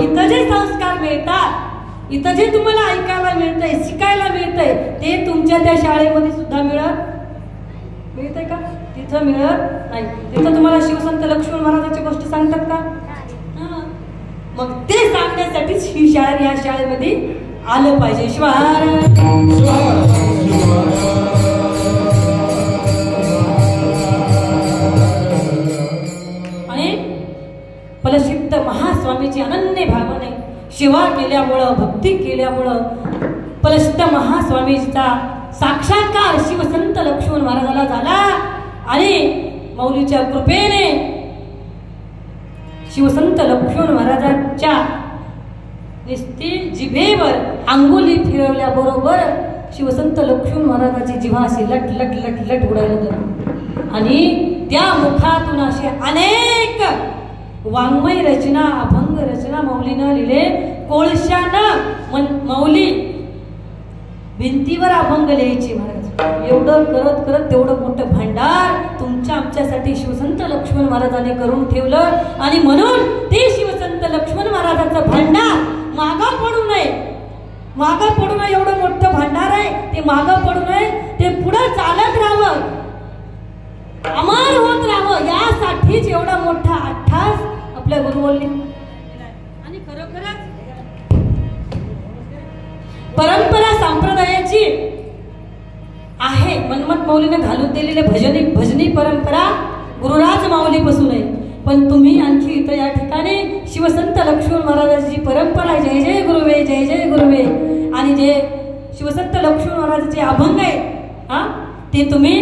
इथं जे संस्कार मिळतात, इथं जे तुम्हाला ऐकायला मिळतंय, शिकायला मिळतंय, ते तुमच्या त्या शाळेमध्ये सुद्धा मिळतंय का? तिथं मिळत नाही. तिथं तुम्हाला शिवसंत लक्ष्मण महाराजांची गोष्ट सांगतात का? मग ते सांगण्यासाठीच ही शाळा, या शाळेमध्ये आलं पाहिजे. शिवार आणि फलसिद्ध महास्वामीची अनन्य भावने सेवा केल्यामुळं, भक्ती केल्यामुळं फलसिद्ध महास्वामीचा साक्षात्कार शिवसंत लक्ष्मण महाराजाला झाला. आणि मौलीच्या कृपेने शिवसंत लक्ष्मण महाराजांच्या निस्ती जिभेवर अंगुली फिरवल्याबरोबर शिवसंत लक्ष्मण महाराजांची जिव्हा अशी लट लट लट लट उडायला लागली. आणि त्या मुखातून असे अनेक वाङ्मय रचना, अभंग रचना मौलीनं लिहिले. कोळशानं मौली भिंतीवर अभंग लिहायची महाराज. एवढं करत करत तेवढं मोठं भांडार तुमच्या आमच्यासाठी शिवसंत लक्ष्मण महाराजांनी करून ठेवलं. आणि म्हणून ते शिवसंत लक्ष्मण महाराजांचं भांडार मागं पडू नये, मागं पडू नये. एवढं मोठं भांडार आहे, ते मागं पडू नये, ते पुढं चालत राहावं, अमर होत राहावं, यासाठीच एवढा मोठा अट्ठास आपल्या गुरुवल्ली. आणि खरोखरच परंपरा संप्रदायाची आहे. मनमत मौलीने घालून दिलेले भजनी परंपरा गुरुराज माऊलीपासून आहे. पण तुम्ही आणखी इथं या ठिकाणी शिवसंत लक्ष्मण महाराजांची परंपरा, जय जय गुरुवे, जय जय गुरुवे, आणि जे शिवसंत लक्ष्मण महाराजांचे अभंग आहे ते तुम्ही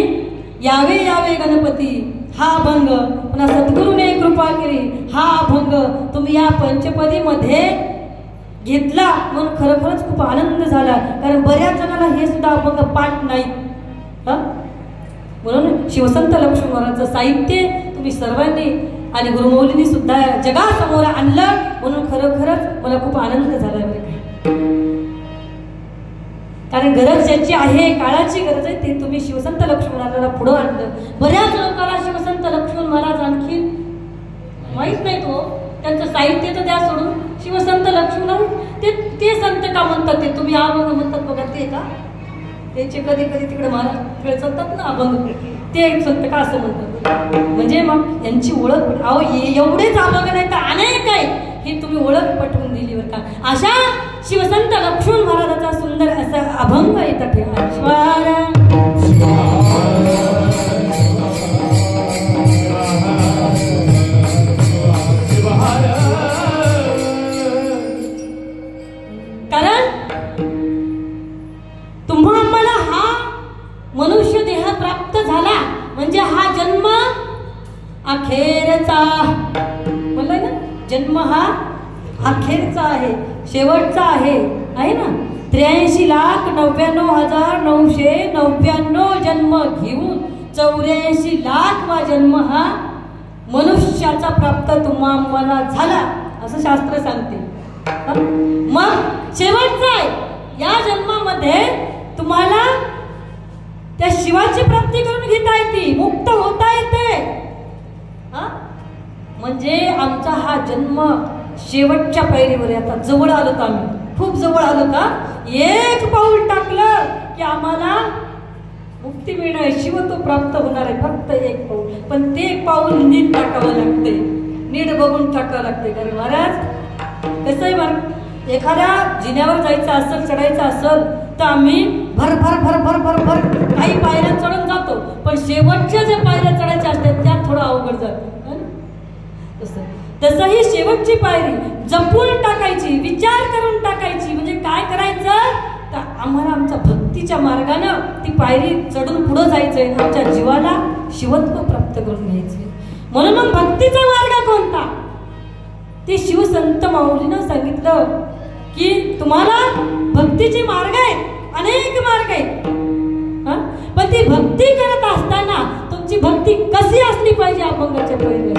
यावे यावे गणपती हा अभंग, पुन्हा सद्गुरूने कृपा केली हा अभंग तुम्ही या पंचपदीमध्ये घेतला म्हणून खरोखरच खूप आनंद झाला, कारण बऱ्याच जणांना हे सुद्धा अभंग पाठ नाही. म्हणून शिवसंत लक्ष्मण महाराजांचं साहित्य तुम्ही सर्वांनी आणि गुरुमौलींनी सुद्धा जगासमोर आणलं, म्हणून खरोखरच मला खूप आनंद झाला बरं का. कारण गरज ज्याची आहे, काळाची गरज आहे, ते तुम्ही शिवसंत लक्ष्मण महाराजांना पुढं आणलं. बऱ्याच लोकांना शिवसंत लक्ष्मण महाराज आणखी माहीत नाही तो, त्यांचं साहित्य तर द्या सोडून. शिवसंत लक्ष्मण ते संत का म्हणतात, ते तुम्ही अभंग म्हणतात बघा, ते का त्याचे कधी कधी तिकडे महाराज चालतात ना अभंग, ते संत का असं म्हणतात. म्हणजे मग यांची ओळख, अहो एवढेच अभंग नाही तर अनेक आहे, ही तुम्ही ओळख पटवून दिली बरं का. अशा शिवसंत लक्ष्मण महाराजाचा सुंदर असा अभंग इथं ठेवा. कारण तुम्हा आम्हाला हा मनुष्य देह प्राप्त झाला म्हणजे हा जन्म अखेरचा, म्हणलं ना, जन्म हा अखेरचा आहे, शेवटचा आहे ना. 83,99,999 जन्म घेऊन 84,00,000 वा जन्म हा मनुष्याचा प्राप्त तुम्हा आम्हाला झाला असं शास्त्र सांगते. मग शेवटचा आहे, या जन्मामध्ये तुम्हाला त्या शिवाची प्राप्ती करून घेता येते, मुक्त होता येते. म्हणजे आमचा हा जन्म शेवटच्या पायरीवर आहे. आता जवळ आलो का, आम्ही खूप जवळ आलो का, एक पाऊल टाकलं की आम्हाला मुक्ती मिळणार आहे, शिव तो प्राप्त होणार आहे. फक्त एक पाऊल, पण ते एक पाऊल नीट टाकावं लागते, नीट बघून टाकावं लागते. कारण महाराज कसं आहे बरं, एखाद्या जिन्यावर जायचं असेल, चढायचं असेल तर आम्ही भर भर भर भर भर भर काही पायऱ्या चढून जातो, पण शेवटच्या ज्या पायऱ्या चढायच्या असतात त्या थोडं अवघड जातं. तसंही शेवटची पायरी जपून टाकायची, विचार करून टाकायची. म्हणजे काय करायचं तर आम्हाला आमच्या भक्तीच्या मार्गानं ती पायरी चढून पुढं जायचंय, आमच्या जीवाला शिवत्व प्राप्त करून घ्यायचे. म्हणून मग भक्तीचा मार्ग कोणता, ते शिवसंत माऊलीनं सांगितलं की तुम्हाला भक्तीचे मार्ग आहेत, अनेक मार्ग आहेत. पण ती भक्ती करत असताना तुमची भक्ती कशी असली पाहिजे, अभंगाच्या पहिले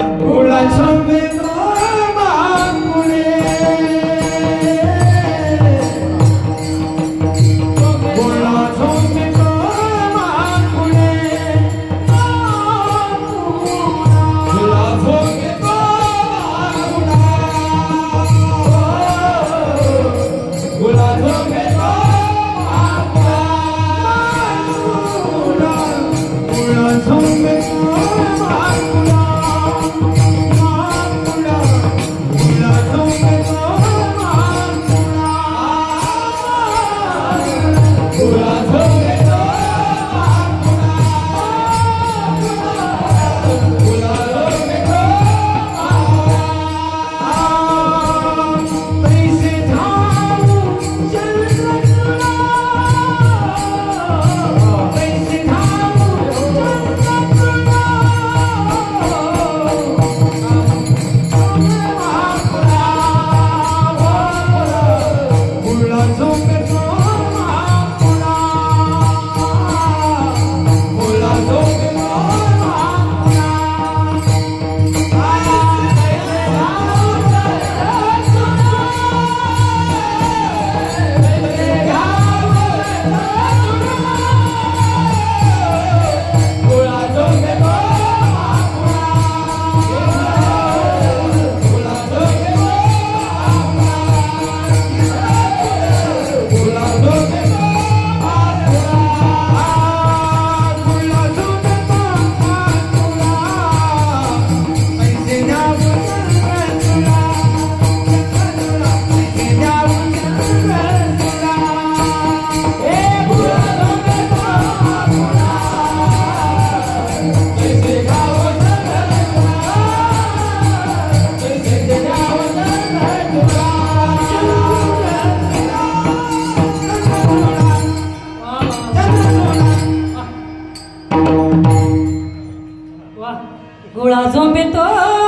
गुळा झोंबेतो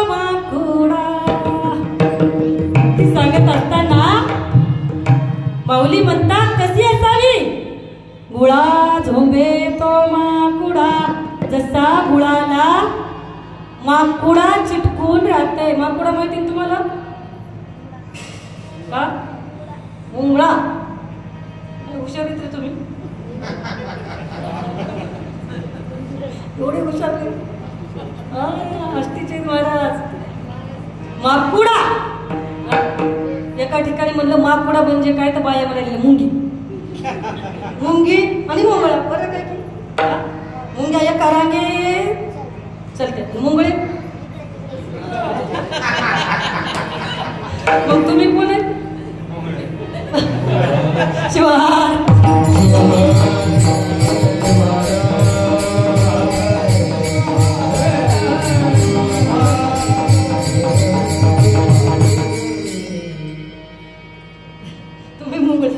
माकुडा ती सांगत असताना गुळा झोंबे तो माकुडा, जसा गुळाला माकुडा चिटकून राहतंय. माकुडा माहिती ना तुम्हाला का? मुंगळा. हुशार येते तुम्ही, एवढे हुशार असतीचे महाराज. माकुडा, एका ठिकाणी म्हणलं माकुडा म्हणजे काय तर बाया म्हणाले मुंगी. मुंगी आणि मुंगळा बरं काय की मुंग्या एका रांगे चलते, मुंगळे. मग तुम्ही कोण आहे? शिवार. तुम्ही मुंगळे.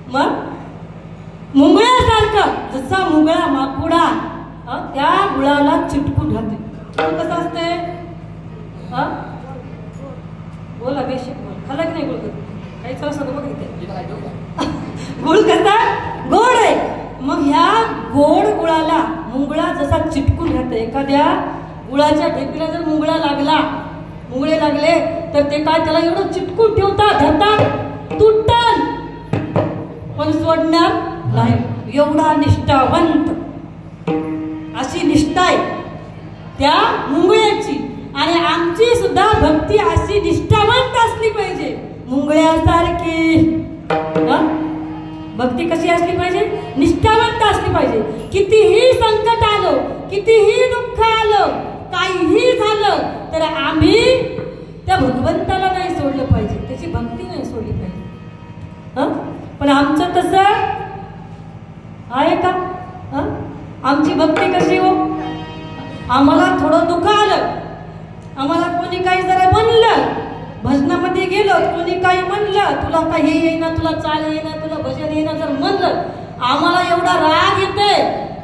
मग मुंगळ्यासारखं जसा मुंगळा माकुडा त्या गुळाला चिटकून राहते. कसं असते? बोला बेशिक बोल. खाल्ला की नाही गुळ? काही चला सगळं बघ इथे. गुळ कसा गोड आहे. मग ह्या गोड गुळाला मुंगळा जसा चिटकून राहते. एखाद्या गुळाच्या ढेपीला जर मुंगळा लागला, मुंगळे लागले तर ते काय त्याला एवढं चिटकून ठेवतात, धरतात, तुटतात, पण सोडणार नाही. एवढा निष्ठावंत अशी निष्ठा आहे त्या मुंगळ्याची. आणि आमची सुद्धा भक्ती अशी निष्ठावंत असली पाहिजे, मुंगळ्यासारखी. भक्ती कशी असली पाहिजे? निष्ठावंत असली पाहिजे. कितीही संकट आलं, कितीही दुःख आलं, काहीही झालं तर आम्ही त्या भगवंताला नाही सोडलं पाहिजे, त्याची भक्ती नाही सोडली पाहिजे. पण आमचं तसं आहे का? आमची भक्ती कशी हो? आम्हाला थोडं दुःख आलं, आम्हाला कोणी काही जरा म्हणलं, भजनामध्ये गेलो, कोणी काही म्हणलं, तुला काही येईना, तुला चाल येईना, तुला भजन येईना जर म्हणलं, आम्हाला एवढा राग येते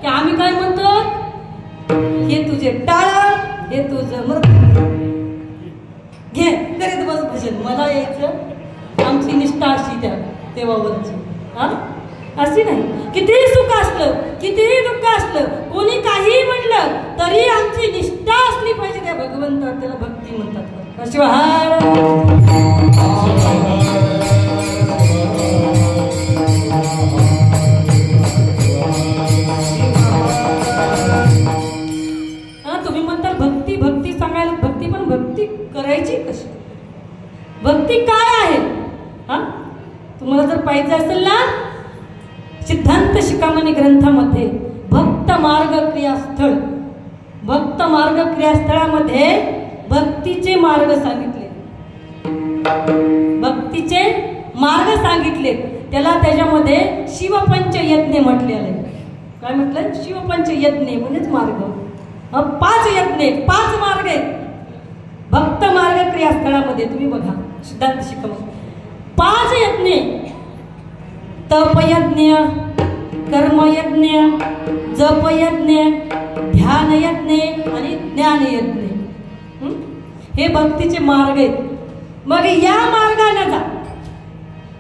की आम्ही काय म्हणतो, हे तुझे टाळ, हे तुझं मृत घे, करीत बस भजन, मला यायचं. आमची निष्ठा अशी त्या देवावरची अशी नाही. कितीही सुख असलं, कितीही दुःख असलं, कोणी काही म्हणलं तरी आमची निष्ठा असली पाहिजे त्या भगवंतावर. त्याला भक्ती म्हणतात. शिवहार. तुम्ही म्हणता भक्ती भक्ती सांगायला, भक्ती पण भक्ती करायची कशी? भक्ती काय आहे? तुम्हाला जर पाहिजे असेल ना, सिद्धांत शिखामणी ग्रंथामध्ये भक्त मार्ग क्रियास्थळ, भक्त मार्ग क्रियास्थळामध्ये भक्तीचे मार्ग सांगितले, भक्तीचे मार्ग सांगितले. त्याला त्याच्यामध्ये शिवपंचयज्ञ म्हटलेले. काय म्हटलं? शिवपंचयज्ञ म्हणजेच मार्ग. 5 यज्ञ, 5 मार्ग आहेत भक्त मार्ग क्रियास्थळामध्ये. तुम्ही बघा सिद्धांत शिखामणी 5 यज्ञ: तपयज्ञ, कर्मयज्ञ, जपयज्ञ, ध्यानयज्ञ आणि ज्ञानयज्ञ. हे भक्तीचे मार्ग आहेत. मग या मार्गाने जा.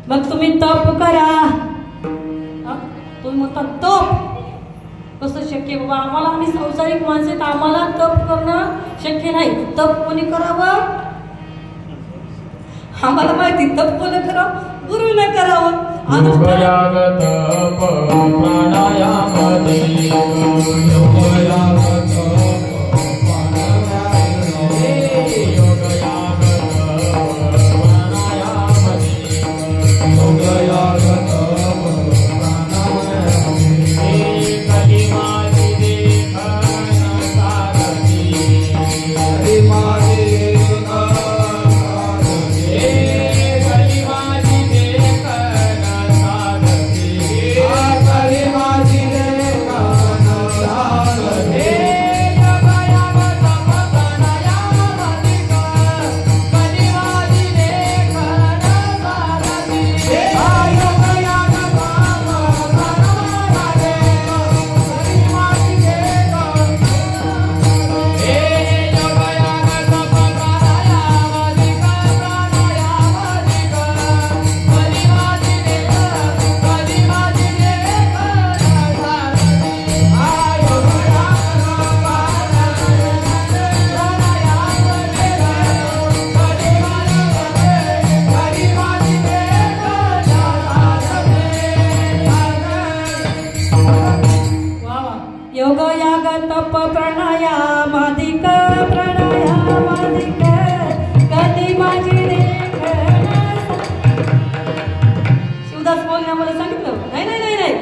मग तुम्ही तप करा. तुम्ही म्हणता तप कसं शक्य? बाबा आम्हाला, आम्ही संसारिक माणसं आहेत, आम्हाला तप करणं शक्य नाही. तप कोणी करावं? आम्हाला माहिती, तप कोणी करावं? गुरुने करावं. Hare योग याग तप प्राणायामादिक कधी माझी शिवदास बोलने आम्हाला सांगितलं नाही नाही नाही नाही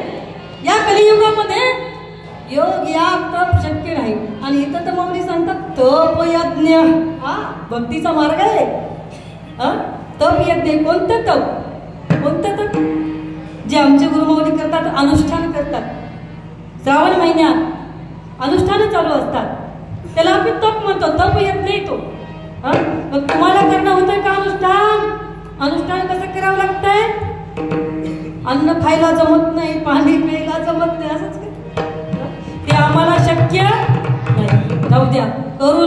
या कलियुगामध्ये योग याग तप शक्य नाही. आणि इथं तर माऊली सांगतात तप यज्ञ हा भक्तीचा मार्ग आहे. तप यज्ञ कोणतं तप जे आमचे गुरुमाऊली करतात अनुष्ठान करतात. श्रावण महिन्यात अनुष्ठान चालू असतात त्याला आम्ही तप म्हणतो. तप यज्ञ येतो. मग तुम्हाला करणं होतं का अनुष्ठान कसं करावं लागतंय? अन्न खायला जमत नाही पाणी प्यायला जमत नाही असंच ते आम्हाला शक्य नाही. जाऊ द्या करू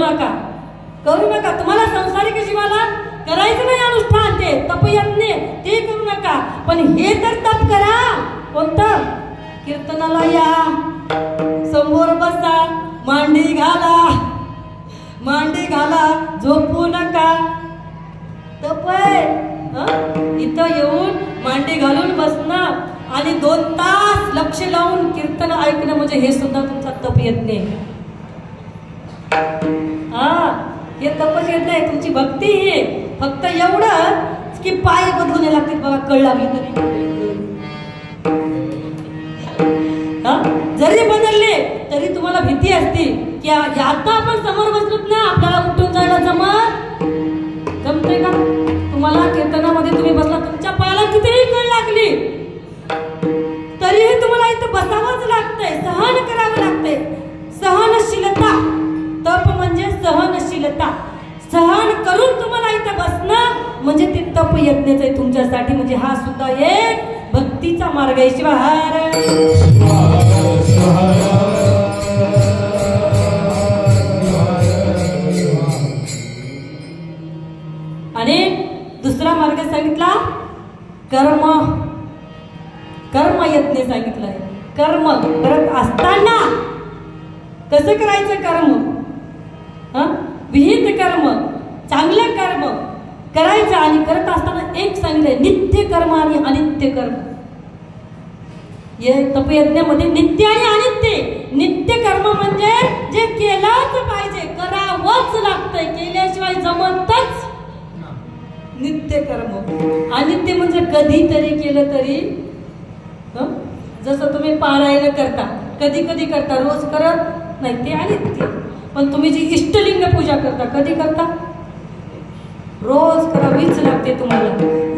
नका तुम्हाला संसारिक जीवाला करायचं नाही अनुष्ठान ते तपयज्ञ ते करू नका. पण हे तर तप करा. कोणतं? कीर्तनाला या समोर बसा मांडी घाला झोपू नका. तप आहे. इथं येऊन मांडी घालून बसणं आणि 2 तास लक्ष लावून कीर्तन ऐकणं म्हणजे हे सुद्धा तुमचा तप यज्ञ आहे. हे तपच यज्ञ आहे. तुमची भक्ती ही फक्त एवढं की पाय बदलून लागतील बघा कळ लागली तरी. जरी बदलले तरी तुम्हाला भीती असते की आता आपण समोर बसलोत ना आपल्याला उठून जायला जमतंय का? तुम्हाला कीर्तनामध्ये तुम्ही बसला तुमच्या पायाला कितीही कळ लागली तरीही तुम्हाला इथं बसावंच लागतंय. सहन करावं लागतंय. सहनशीलता तप म्हणजे सहनशीलता. सहन करून तुम्हाला इथं बसणं म्हणजे ते तप यज्ञच आहे तुमच्यासाठी. म्हणजे हा सुद्धा एक भक्तीचा मार्ग आहे. शिवाहार आणि दुसरा मार्ग सांगितला कर्म यज्ञ सांगितलंय. कर्म करत असताना कसं करायचं कर्म? विहित कर्म चांगलं कर्म करायचं. आणि करत असताना एक सांगितलंय नित्य कर्म आणि अनित्य कर्म. या तपयज्ञामध्ये नित्य आणि अनित्य. नित्य कर्म म्हणजे जे केलंच पाहिजे करावंच लागतंय केल्याशिवाय जमतच. नित्य कर्म. अनित्य म्हणजे कधीतरी केलं तरी. जसं तुम्ही पारायण करता कधी कधी करता रोज करत नाही ते अनित्य. पण तुम्ही जी इष्टलिंग पूजा करता कधी करता? रोज करावीच लागते तुम्हाला.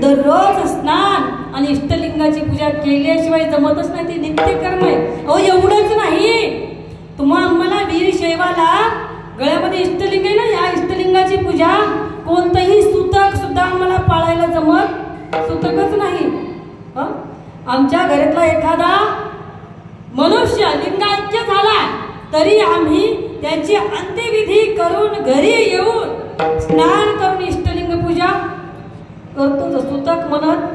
दररोज स्नान आणि इष्टलिंगाची पूजा केल्याशिवाय जमतच नाही. ते नित्य कर्म आहे. एवढंच नाही आम्हाला वीरशैवाला गळ्यामध्ये इष्टलिंग आहे ना या इष्टलिंगाची पूजा कोणतंही सुतक सुद्धा आम्हाला पाळायला जमत सुतकच नाही. आमच्या घरातला एखादा मनुष्य लिंगाऐक्य झाला तरी आम्ही त्याची अंत्यविधी करून घरी येऊन स्नान करून इष्टलिंग पूजा करतो. सुतक म्हणत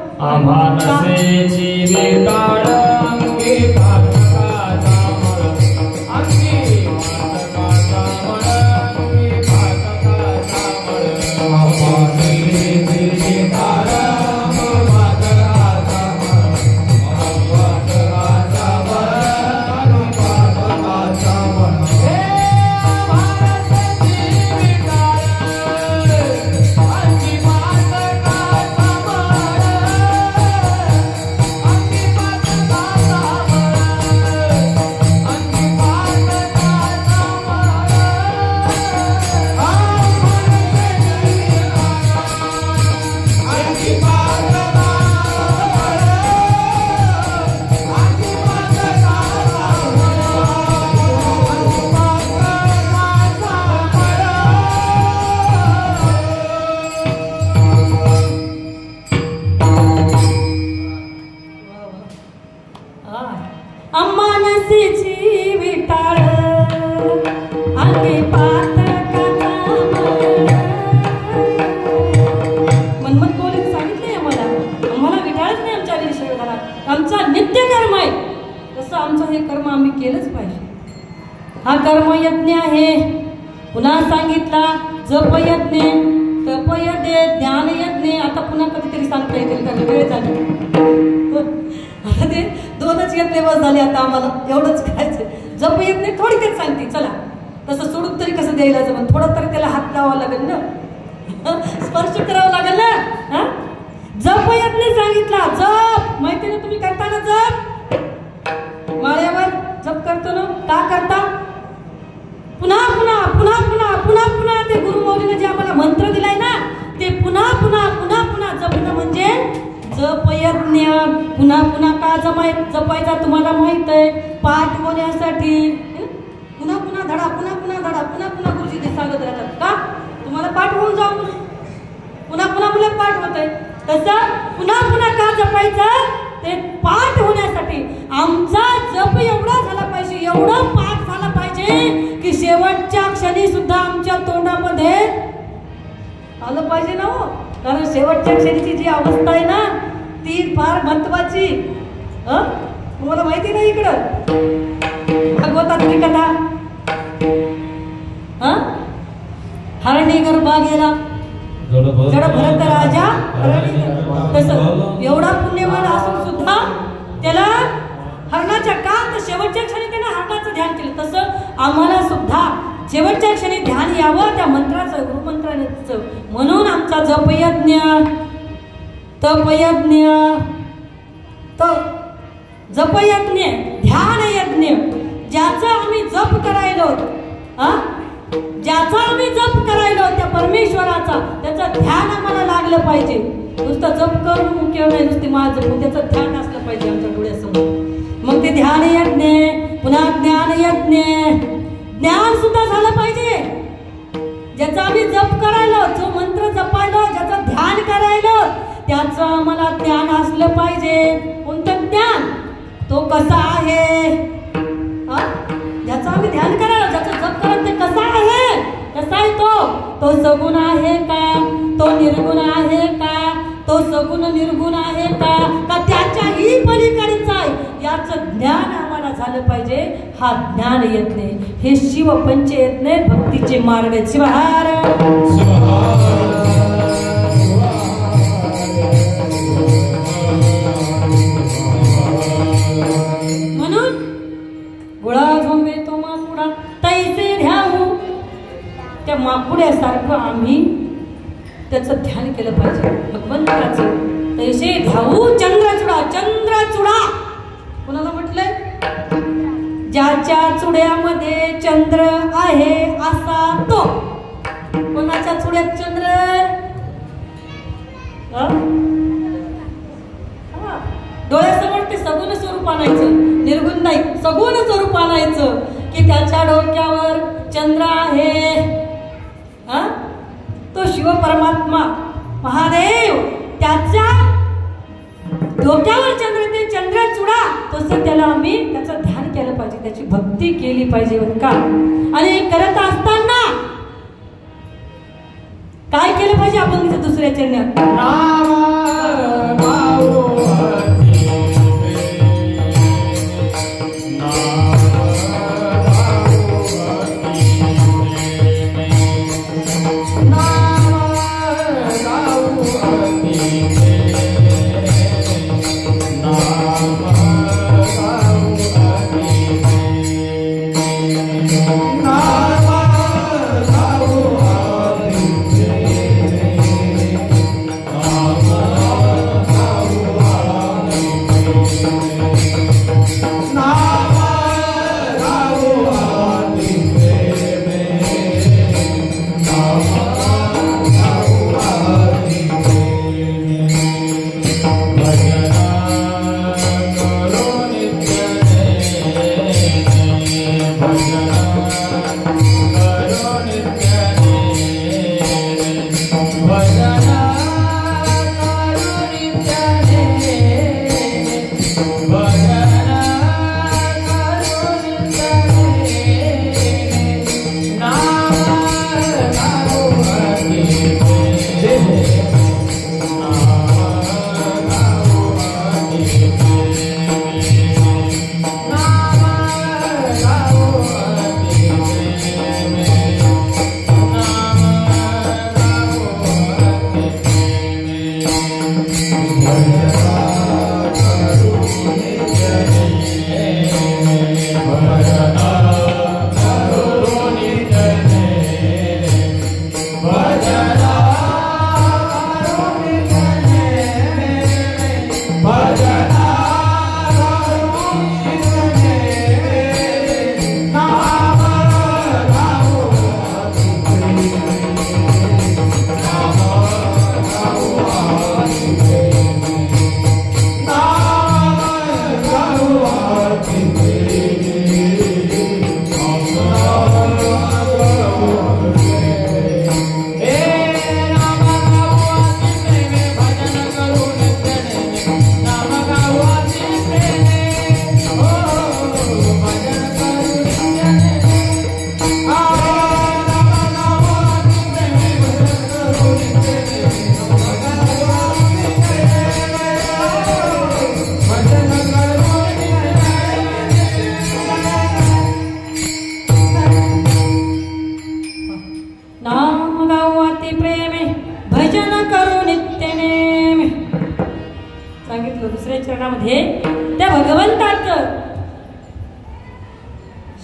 हा कर्मयज्ञ आहे. पुन्हा सांगितला जपयज्ञ तपयज्ञ ज्ञानयज्ञ. आता पुन्हा कधीतरी सांगता येतील कारण वेळ झाली. आता ते शोधच येत नाही, बस झाले आता आम्हाला एवढंच करायचं. जप येत नाही थोडक्यात सांगते, चला तसं सोडून तरी कसं द्यायला जमन, थोडं तरी त्याला हात लावावा लागेल ना, स्पर्श करावा लागेल ना. जप येत नाही सांगितला, जप माहिती ना तुम्ही करता ना जप, माळ्यावर जप करतो ना, का करता? पुन्हा पुन्हा पुन्हा पुन्हा पुन्हा पुन्हा ते गुरु मौलीने जे आम्हाला मंत्र दिलाय ना, ते पुन्हा पुन्हा पुन्हा पुन्हा जपणं म्हणजे जपयज्ञ. पुन्हा पुन्हा का जपायचा तुम्हाला माहित आहे, पाठ होण्यासाठी. पुन्हा पुन्हा धडा, पुन्हा पुन्हा धडा, पुन्हा पुन्हा गुरुजी ते सांगत राहतात का तुम्हाला पाठ होऊन जाऊ म्हणून. पुन्हा पुन्हा पुन्हा पाठ होत आहे, तसं पुन्हा पुन्हा का जपायचं, ते पाठ होण्यासाठी. आमचा जप एवढा झाला पाहिजे, एवढा पाठ झाला पाहिजे की शेवटच्या क्षणी सुद्धा आमच्या तोंडामध्ये आलं पाहिजे ना हो. कारण शेवटच्या क्षणीची जी अवस्था आहे ना, ती फार महत्वाची. तुम्हाला माहिती नाही इकडं भागवतातली कथा, हरणी गर्भा गेला जड भरत राजा. तसं एवढा पुण्यवान असून सुद्धा त्याला हरणाच्या का, तर शेवटच्या क्षणी त्यानं हरणाचं ध्यान केलं. तसं आम्हाला सुद्धा शेवटच्या क्षणी ध्यान यावं त्या मंत्राचं, गुरुमंत्राचं. म्हणून आमचा जपयज्ञ, तपयज्ञ, जपयज्ञ, ध्यान यज्ञ, ज्याचा आम्ही जप करायलो, ज्याचा आम्ही जप करायलो त्या परमेश्वराचा, त्याचं ध्यान आम्हाला लागलं पाहिजे. नुसतं जप करून किंवा नाही, नुसती माझ जपून, त्याचं ध्यान असलं पाहिजे आमच्या डोळ्यासमोर. मग ते ध्यान यज्ञ, पुन्हा ज्ञान यज्ञ, ज्ञान सुद्धा झालं पाहिजे. ज्याचा आम्ही जप करायलो, जो मंत्र जपायलो, ज्याचं ध्यान करायलो, त्याचं आम्हाला ज्ञान असलं पाहिजे. कोणतं ज्ञान? तो कसा आहे, ज्याचं आम्ही ध्यान करायला, ज्याचं जप करायला, ते कसा आहे, कसा आहे तो सगुण आहे का, तो निर्गुण आहे का, तो सगुण निर्गुण आहे का त्याच्याही पलीकडचा आहे, याचं ज्ञान आम्हाला झालं पाहिजे. हा ज्ञान यज्ञ, हे शिव पंचयज्ञ, भक्तीचे मार्ग. शिवहार म्हणून गोळा झोंबे तो माकुडा तैसे ध्याऊ, त्या माकुड्यासारखं आम्ही त्याचं ध्यान केलं पाहिजे भगवंताचं. तैसे ध्याऊ चंद्रचुडा, चंद्रचुडा कोणाला म्हटलंय? ज्याच्या चुड्यामध्ये चंद्र आहे असा तो. कोणाच्या चुड्यात चंद्र? डोळ्यासमोर ते सगुण स्वरूप आणायचं, निर्गुण नाही, सगुण स्वरूप आणायचं की त्याच्या डोक्यावर चंद्र आहे. तो शिव परमात्मा महादेव, त्याच्या डोक्यावर चंद्र, ते चंद्र चुडा, तसं त्याला आम्ही त्याचं ध्यान केलं पाहिजे, त्याची भक्ती केली पाहिजे का. आणि करत असताना काय केलं पाहिजे आपण तिथे दुसऱ्या चरणात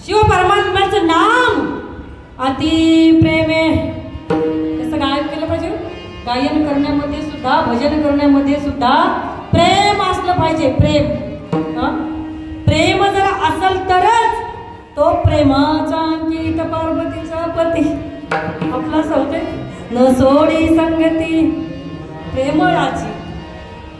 शिव परमात्म्याचं नाम अति प्रेम आहे. कसं गायन केलं पाहिजे? गायन करण्यामध्ये सुद्धा, भजन करण्यामध्ये सुद्धा प्रेम असलं पाहिजे. प्रेम प्रेम जर असेल तरच तो प्रेमाचा अंकित पार्वतीचा पती आपला सौते न सोडी संगती प्रेमळाची.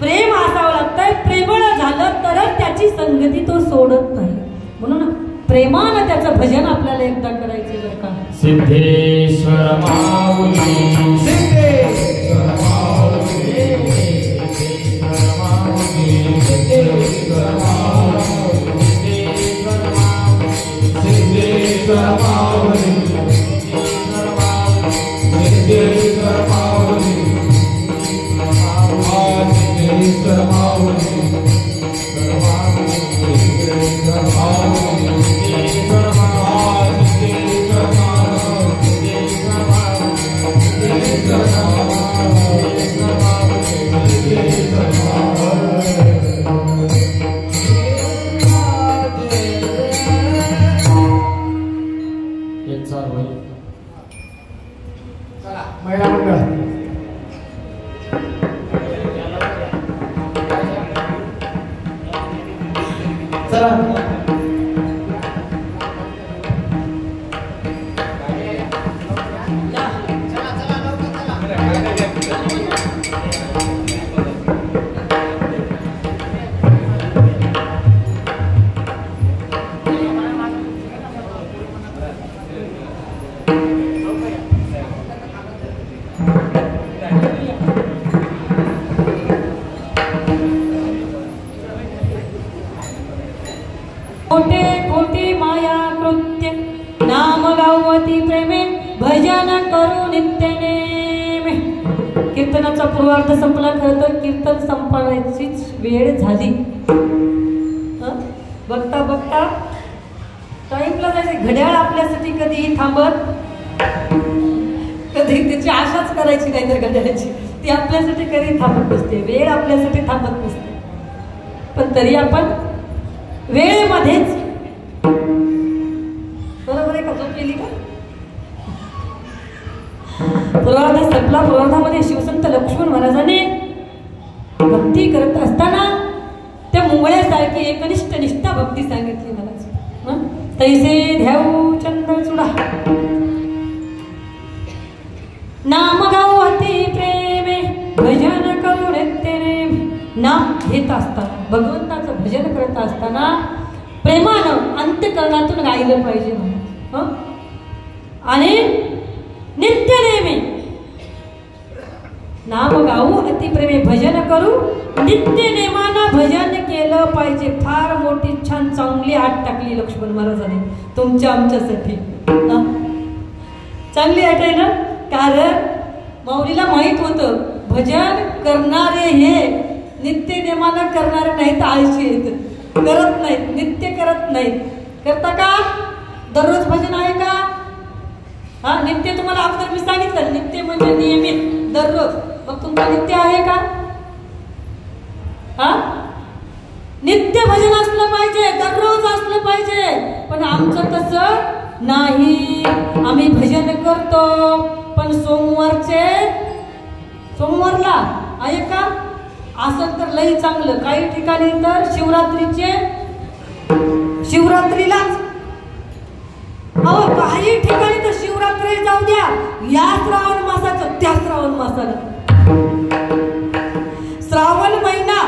प्रेम असावं लागतंय. प्रेमळ झालं तरच त्याची संगती तो सोडत नाही. म्हणून प्रेमानं त्याचं भजन आपल्याला एकदा करायचे बरं का. सिद्धेश्वर माऊली सिद्धेश्वर माऊली सिद्धेश्वर माऊली सिद्धेश्वर माऊली सिद्धेश्वर माऊली सिद्धेश्वर माऊली सिद्धेश्वर माऊली महिला मंडळ चला खोटे खोटी माया कृत्य नाम गावती प्रेमे भजन करू नित्य नेमे. कीर्तनाचा पूर्वार्ध संपला. खरं तर कीर्तन संपण्याचीच वेळ झाली. बघता बघता टाईमला जायचं. घड्याळ आपल्यासाठी कधीही थांबत, कधी त्याची आशाच करायची नाही तर घड्याळाची. ती आपल्यासाठी कधी थांबत नसते. वेळ आपल्यासाठी थांबत नसते. पण तरी आपण वेळेमध्येच बरोबर आहे का? झोप केली का? पूर्वार्ध संपला. पूर्वार्धामध्ये शिवसंत लक्ष्मण महाराजांनी भक्ती करत असताना त्या मुंगळ्यासारखी एकनिष्ठ निष्ठा भक्ती सांगितली महाराज. तैसे ध्याऊ चंद्र चुडा नाम गाऊ अति प्रेमे भजन करू नित्य. नाम घेत असताना, भगवंताचं भजन करत असताना प्रेमानं अंतःकरणातून गायलं पाहिजे म्हणून. आणि नित्य नेहमी नाम गाऊ अतिप्रेमे भजन करू नित्य नेमानं भजन केलं पाहिजे. फार मोठी छान चांगली आट टाकली लक्ष्मण महाराजांनी तुमच्या आमच्यासाठी. चांगली आट आहे ना. कारण माऊलीला माहित होतं भजन करणारे हे नित्य नेमानं करणारे नाहीत, आळशी आहेत, करत नाहीत, नित्य करत नाहीत. करता का? दररोज भजन आहे का? हा, नित्य तुम्हाला अगोदर मी सांगितलं नित्य म्हणजे नियमित दररोज. मग तुमचं नित्य आहे का? हा, नित्य भजन असलं पाहिजे, दररोज असलं पाहिजे. पण आमचं तसं नाही. आम्ही भजन करतो पण सोमवारला आहे का? असं तर लई चांगलं. काही ठिकाणी तर शिवरात्रीलाच. अहो काही ठिकाणी तर शिवरात्री जाऊ द्या, या श्रावण मासाचं त्या श्रावण मासाला. श्रावण महिना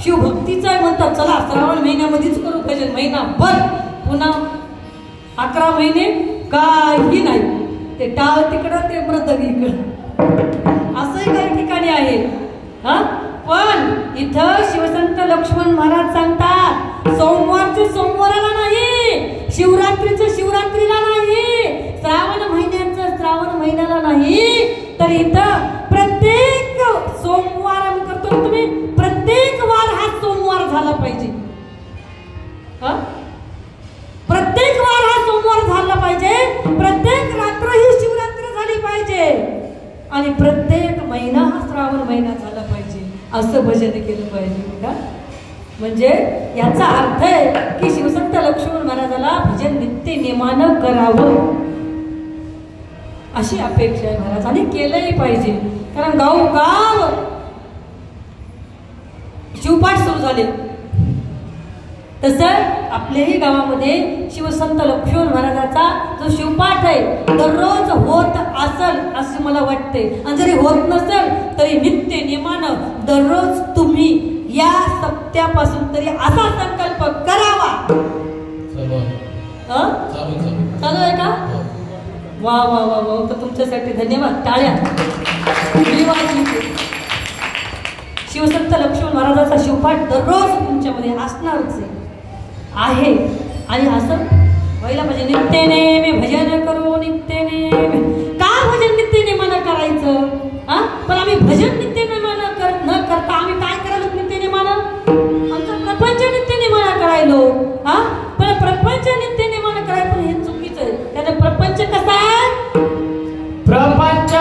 शिवभक्तीचा आहे म्हणतात. चला श्रावण महिन्यामध्येच करू भजन महिनाभर. पुन्हा 11 महिने काही नाही. ते टाळ तिकडं ते मृदंग इकडं. असंही काही ठिकाणी आहे. पण इथं शिवसंत लक्ष्मण महाराज सांगतात सोमवारचे सोमवाराला नाही, शिवरात्रीचं शिवरात्रीला नाही, श्रावण महिन्याचं श्रावण महिन्याला नाही, तर इथं प्रत्येक सोमवार करतो तुम्ही, प्रत्येक वार हा सोमवार झाला पाहिजे. प्रत्येक वार हा सोमवार झाला पाहिजे. प्रत्येक रात्र ही शिवरात्र झाली पाहिजे. आणि प्रत्येक महिना हा श्रावण महिना झाला पाहिजे. असं भजन केलं पाहिजे का? म्हणजे याचा अर्थ आहे की शिवसंत लक्ष्मण महाराज नित्य नेमानं करावं अशी अपेक्षा आहे महाराज. आणि केलंही पाहिजे, कारण गाव शिवपाठ सुरू झाले. तसं आपल्याही गावामध्ये शिवसंत लक्ष्मण महाराजाचा जो शिवपाठ आहे दररोज होत असेल असं मला वाटते. आणि जरी होत नसेल तरी नित्य नेमानं दररोज तुम्ही या सप्त्यापासून तरी असा संकल्प करावा. चालू आहे का? वा वा वा वा. तर तुमच्यासाठी धन्यवाद. टाळ्या. शिवसंत लक्ष्मण महाराजाचा शिवपाठ दररोज तुमच्यामध्ये असणारच आहे. आणि असं व्हायला पाहिजे. नित्य नेमे भजन करू नित्य नेमे. का भजन नित्य नेमानं करायचं? पण आम्ही भजन नित्य नेमानं न करता आम्ही काय करायलो? नित्य नेमानं आमचा प्रपंच नित्य नेमानं करायलो. पण प्रपंच नित्य नेमानं करायचं पण हे चुकीचं आहे. त्याचा प्रपंच कसा आहे? प्रपंच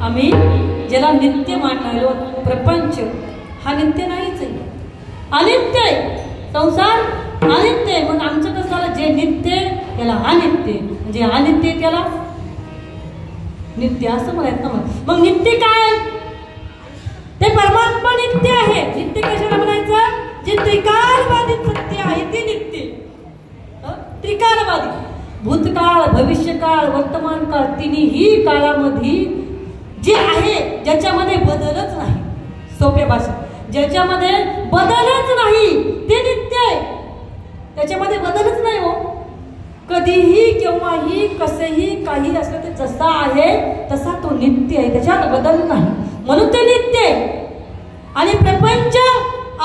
आम्ही ज्याला नित्य मानणारो प्रपंच हा नित्य नाहीच आहे, अनित्य आहे. संसार अनित्य आहे. मग आमचं कसं झालं? जे नित्य त्याला अनित्य, जे अनित्य त्याला नित्य असं म्हणायचं ना. मग नित्य काय? ते परमात्मा नित्य आहे. नित्य कशाला म्हणायचं? जे त्रिकालवादी सत्य आहे ते नित्य. त्रिकालवादी भूतकाळ, भविष्यकाळ, वर्तमान काळ तिन्ही काळामध्ये जे आहे ज्याच्यामध्ये बदलच नाही. सोप्या भाषेत ज्याच्यामध्ये बदलच नाही ते नित्य आहे. त्याच्यामध्ये बदलच नाही हो. कधीही केव्हाही कसेही काही असलं ते जसा आहे तसा तो नित्य आहे. त्याच्यात बदल नाही म्हणून ते नित्य आहे. आणि प्रपंच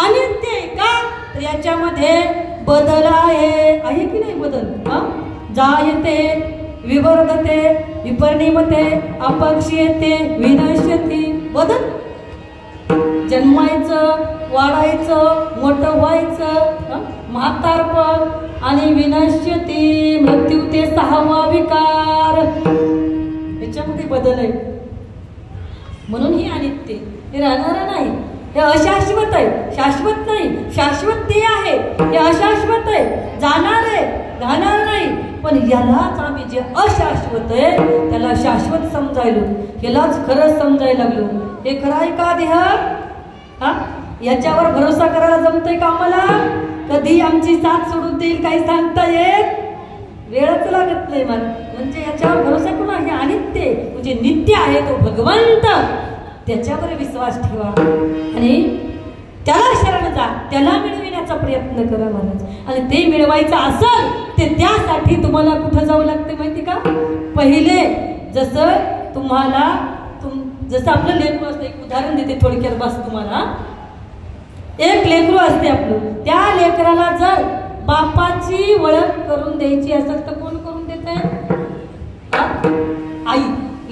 अनित्य आहे का? तर याच्यामध्ये बदल आहे की नाही? बदल जायते, विवर्धते, विपरिणमते, अपक्षीयते, विनश्यते. बदल जन्मायचं, वाढायचं, मोठं व्हायचं, म्हातारपण आणि विनश्यते, मृत्यू ते 6वा विकार. याच्यामध्ये बदल आहे. म्हणून ही अनित्य, हे राहणार नाही. हे अशाश्वत आहे, शाश्वत नाही. शाश्वत ते आहे, हे अशाश्वत आहे, जाणार आहे, राहणार नाही. पण यालाच आम्ही जे अशाश्वत आहे त्याला शाश्वत समजायलो, यालाच खरंच समजायला लागलो. हे खरं आहे का देह? याच्यावर भरोसा करायला जमतोय का आम्हाला? कधी आमची साथ सोडून देईल काही सांगता येत? वेळच लागत नाही मला. म्हणजे याच्यावर भरोसा करू. हे अनित्य म्हणजे नित्य आहे तो भगवंत, त्याच्यावर विश्वास ठेवा आणि त्याला शरण जा, त्याला मिळविण्याचा प्रयत्न करा महाराज. आणि ते मिळवायचं असेल ते त्यासाठी तुम्हाला कुठं जावं लागते माहिती का? पहिले जसं तुम्हाला जसं आपलं लेकरू असतं, एक उदाहरण देते थोडक्यात बस तुम्हाला. एक लेकरू असते आपलं, त्या लेकराला जर बापाची ओळख करून द्यायची असेल तर कोण करून देते?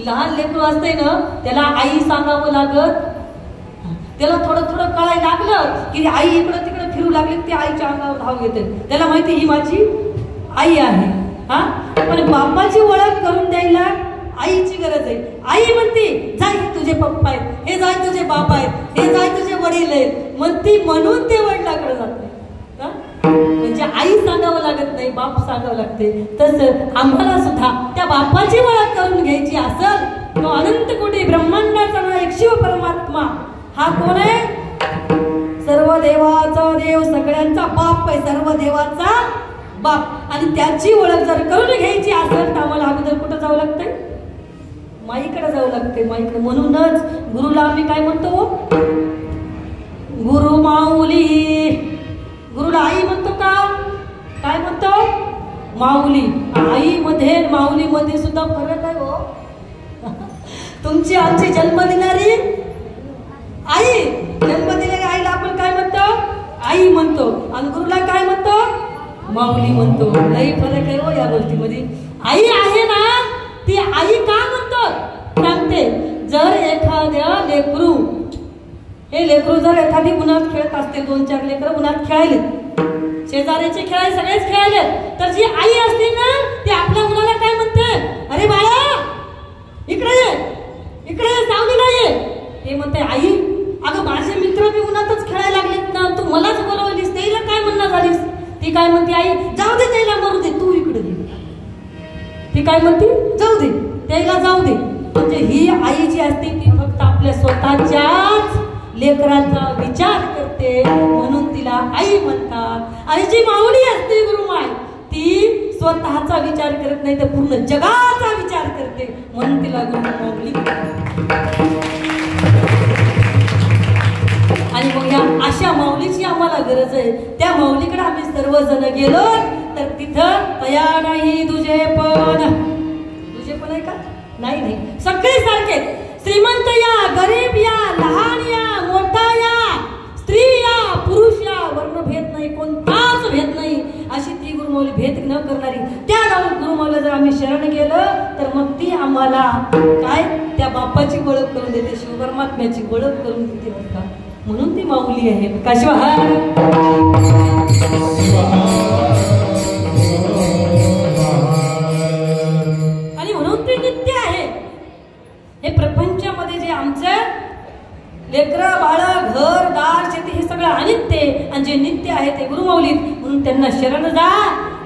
लहान लेकरू असते ना त्याला आई सांगावं लागत, त्याला थोडं थोडं कळायला लागलं की आई इकडं तिकडं फिरू लागली ती आईच्या अंगावर धाव येते, त्याला माहिती ही माझी आई आहे. हा पण बापाची ओळख करून द्यायला आईची गरज आहे. आई म्हणते जाय तुझे पप्पा आहेत, हे जाय तुझे बाप आहेत, हे जाय तुझे वडील आहेत म्हणती, म्हणून ते वडिलाकडे जाते. म्हणजे आई सांगावं लागत नाही, बाप सांगावं लागते. तसं आम्हाला सुद्धा त्या बापाची ओळख करून घ्यायची असेल तो अनंत कोटी ब्रह्मांडाचा एक शिव परमात्मा हा कोण आहे? सर्व देवाचा देव, सगळ्यांचा बाप आहे, सर्व देवाचा बाप. आणि त्याची ओळख जर करून घ्यायची असेल तर आम्हाला अगोदर कुठं जावं लागतंय? माईकडे जावं लागते, माईकडे. म्हणूनच गुरुला आम्ही काय म्हणतो? गुरु माऊली. गुरुला आई म्हणतो का? काय म्हणतो? माऊली. आईमध्ये माऊलीमध्ये सुद्धा फरक आहे हो. तुमची आमची जन्म देणारी आई, जन्म दिलेल्या आईला आपण काय म्हणतो? आई म्हणतो. आणि गुरुला काय म्हणतो? माऊली म्हणतो. लई फरक आहे हो या गोष्टीमध्ये. आई आहे ना ती आई का म्हणतो सांगते. जर एखाद्या लेकरू, हे लेकरू जर एखादी उन्हात खेळत असते, 2-4 लेकरं उन्हात खेळायले, शेजाऱ्याचे खेळायले, सगळेच खेळायले, तर जी आई असते ना ती आपल्या मुलाला काय म्हणते? अरे बाळा इकडे ये, इकडे ये, सावलीला ये. हे म्हणते आई अगं माझे मित्र बी उन्हातच खेळायला लागलेत ना, तू मलाच बोलवलीस, त्याला काय म्हणणार झालीस? ती काय म्हणते? आई जाऊ दे त्याला, मरू दे, तू इकडे ये. ती काय म्हणते? जाऊ दे त्याला, जाऊ दे. म्हणजे ही आई जी असते ती फक्त आपल्या स्वतःच्याच लेकरांचा विचार करते, म्हणून तिला आई म्हणतात. आणि जी माऊली असते गुरुमाय ती स्वतःचा विचार करत नाही तर पूर्ण जगाचा विचार करते, म्हणून तिला गुरु माऊली. आणि मग या अशा माऊलीची आम्हाला गरज आहे. त्या माऊलीकडे आम्ही सर्वजण गेलो तर तिथं तया नाही तुझे पण. तुझे पण आहे का? नाही नाही, सगळे सारखे. श्रीमंत या, गरीब या, लहान या, मोठा या, स्त्री या, पुरुष या, वर्णभेद नाही, कोणताच भेद नाही. अशी ती गुरुमाऊली भेद न करणारी त्या गुरुमाऊलीला जर आम्ही शरण गेलं तर मग ती आम्हाला काय त्या बापाची ओळख करून देते, शिवपरमात्म्याची ओळख करून देते बरं का. म्हणून ती माऊली आहे. काशिवाहार आणि म्हणून ती नित्य आहे. हे प्रपंचामध्ये जे आमचं लेकरं बाळ, घर दार, शेती हे सगळं अनित्य आहे. आणि जे नित्य आहे ते गुरुमाऊलीत. म्हणून त्यांना शरण जा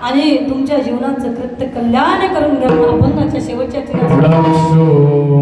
आणि तुमच्या जीवनाचं कृत्य कल्याण करून घ्या. आपण शेवटच्या लक्ष्मण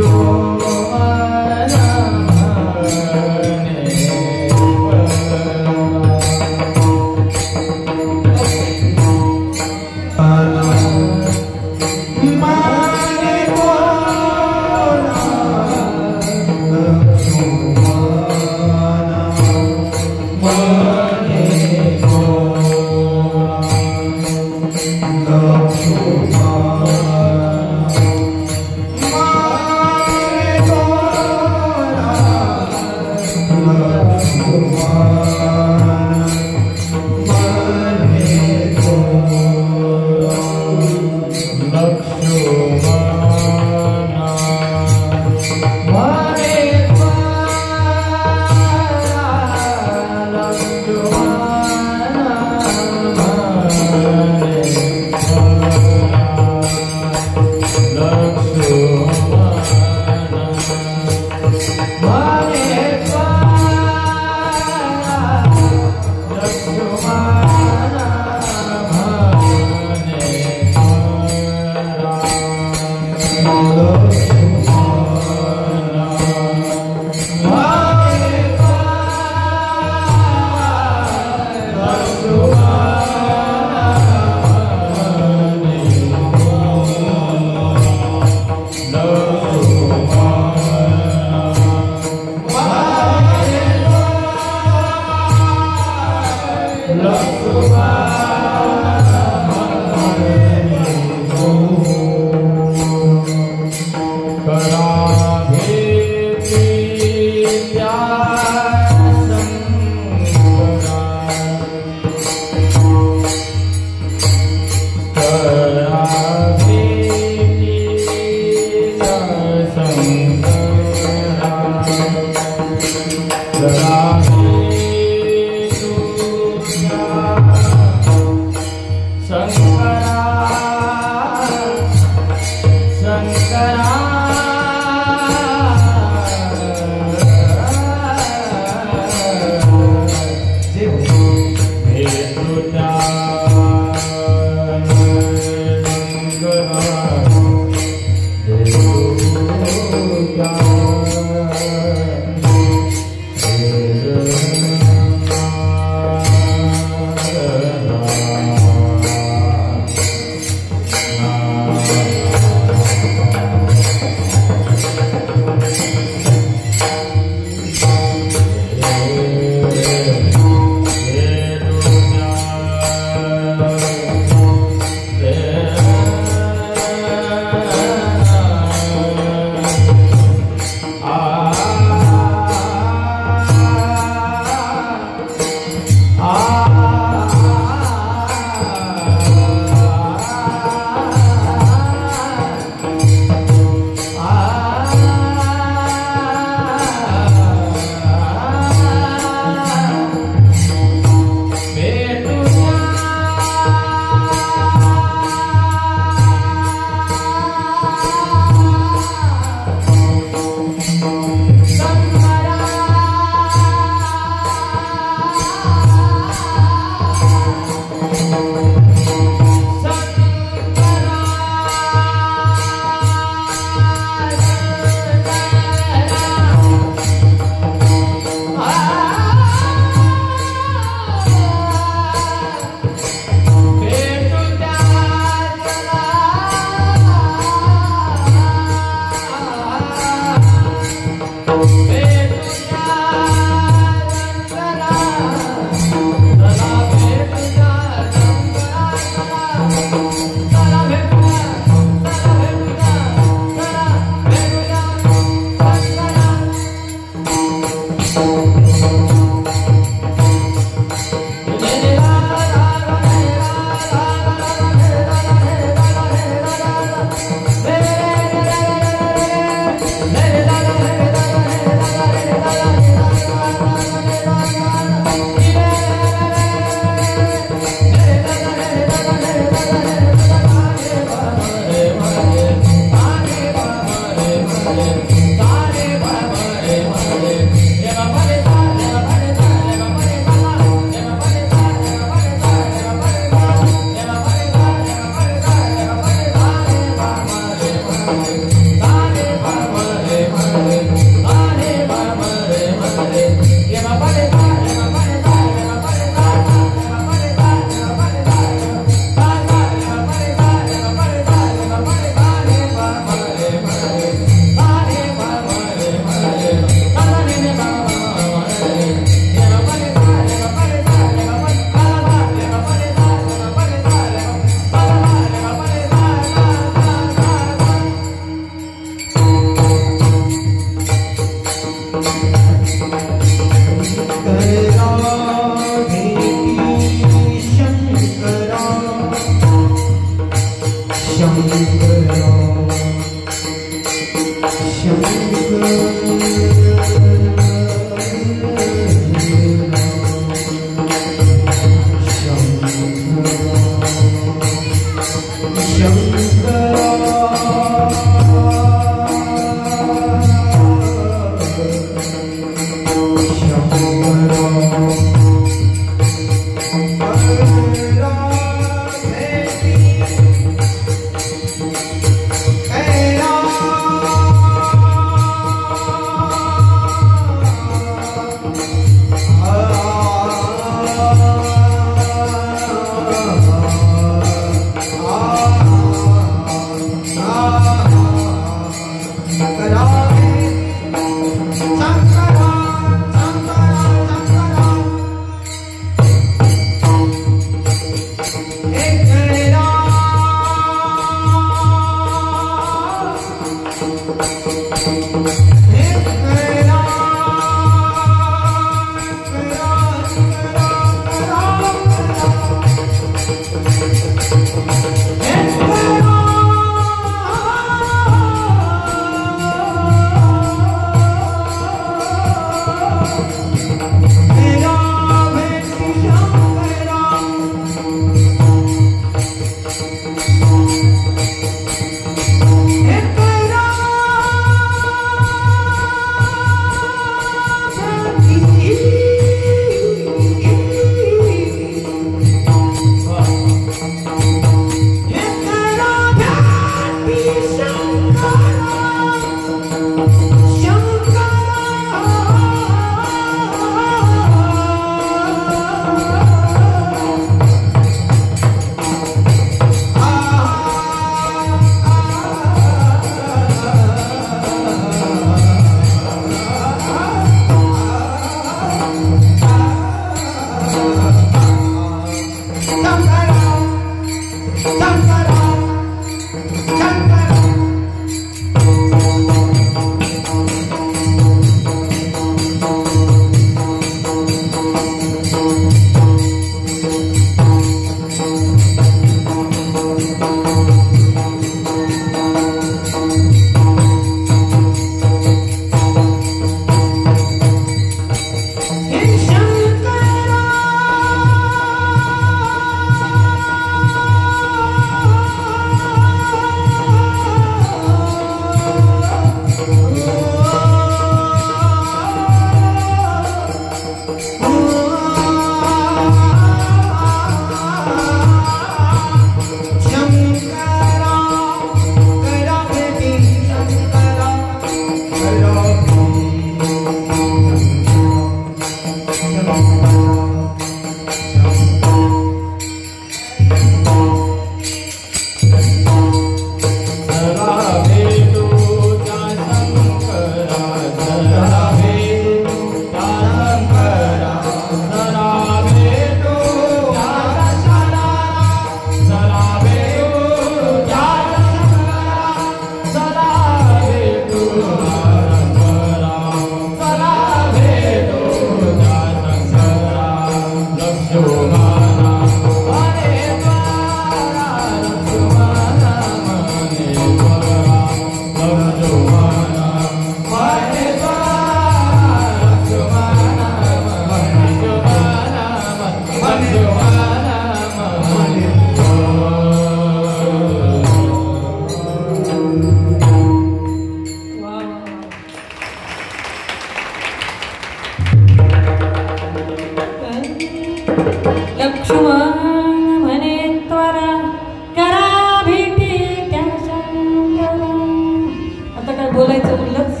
बोलायचं उरलंच,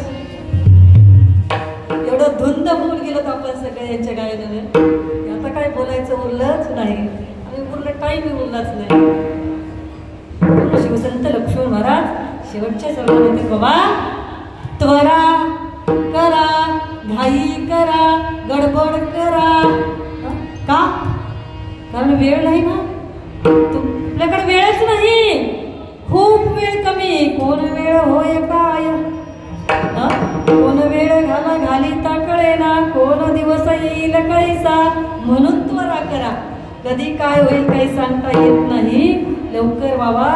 एवढं धुंद होऊन गेलो तर आपल्या सगळ्यांच्या गायनाने. आता काय बोलायचं उरलंच नाही आणि पूर्ण टाईम उरलाच नाही. शिवसंत लक्ष्मण महाराज शेवटच्या चरणामध्ये बाबा त्वरा करा, घाई करा, गडबड करा. का? कारण वेळ नाही ना, आपल्याकडे वेळच नाही, खूप वेळ कमी. कोण वेळ होय काय, कोण वेळ घाला घालिता कळेना, कोण दिवस येईल कैसा, म्हणून त्वरा करा. कधी काय होईल काही सांगता येत नाही. लवकर बाबा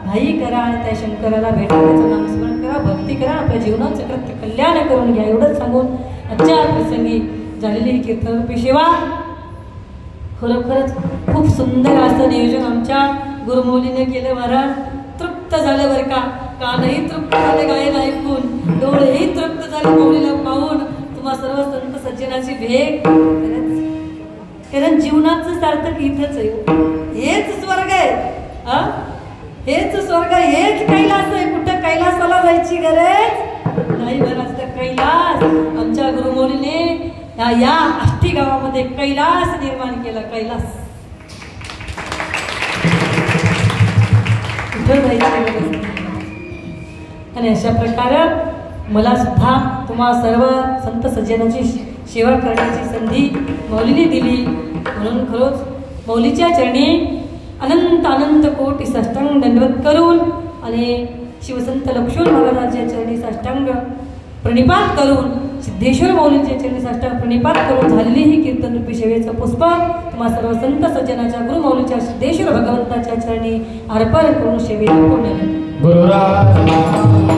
घाई करा आणि त्या शंकराला भेटायचं नामस्मरण करा, भक्ती करा, आपल्या जीवनाचं कृत्य कल्याण करून घ्या. एवढंच सांगून आजच्या प्रसंगी झालेली कीर्तनरूपी सेवा खरोखरच खूप सुंदर असं नियोजन आमच्या गुरुमौलीने केलं. महाराज तृप्त झालं बरं का, कानही तृप्त झाले गायन ऐकून, डोळेही तृप्त झाले मौलीला पाहून. तुम्हा सर्व संत सज्जनाची भेट कारण जीवनाचं सार्थक इथंच आहे. हेच स्वर्ग आहे, हेच स्वर्ग, हेच कैलास आहे. कुठं कैलासाला जायची गरज नाही. बरं कैलास आमच्या गुरुमौलीने या आष्टी गावामध्ये कैलास निर्माण केला. कैलास आणि अशा प्रकारे मला सुद्धा तुम्हा सर्व संत सज्जनाची सेवा करण्याची संधी मौलीने दिली. म्हणून खरोच मौलीच्या चरणी अनंत अनंत कोटी साष्टांग दंडवत करून आणि शिवसंत लक्ष्मण महाराजांच्या चरणी साष्टांग प्रणिपात करून, सिद्धेश्वर मौलींच्या चरणी साष्टांग प्रणिपात करून झालेली ही कीर्तनरूपी सेवेचं पुष्प तुम्हा सर्व संत सज्जनाच्या गुरुमौलीच्या सिद्धेश्वर भगवंताच्या चरणी अर्पण करून सेवेला पूर्ण.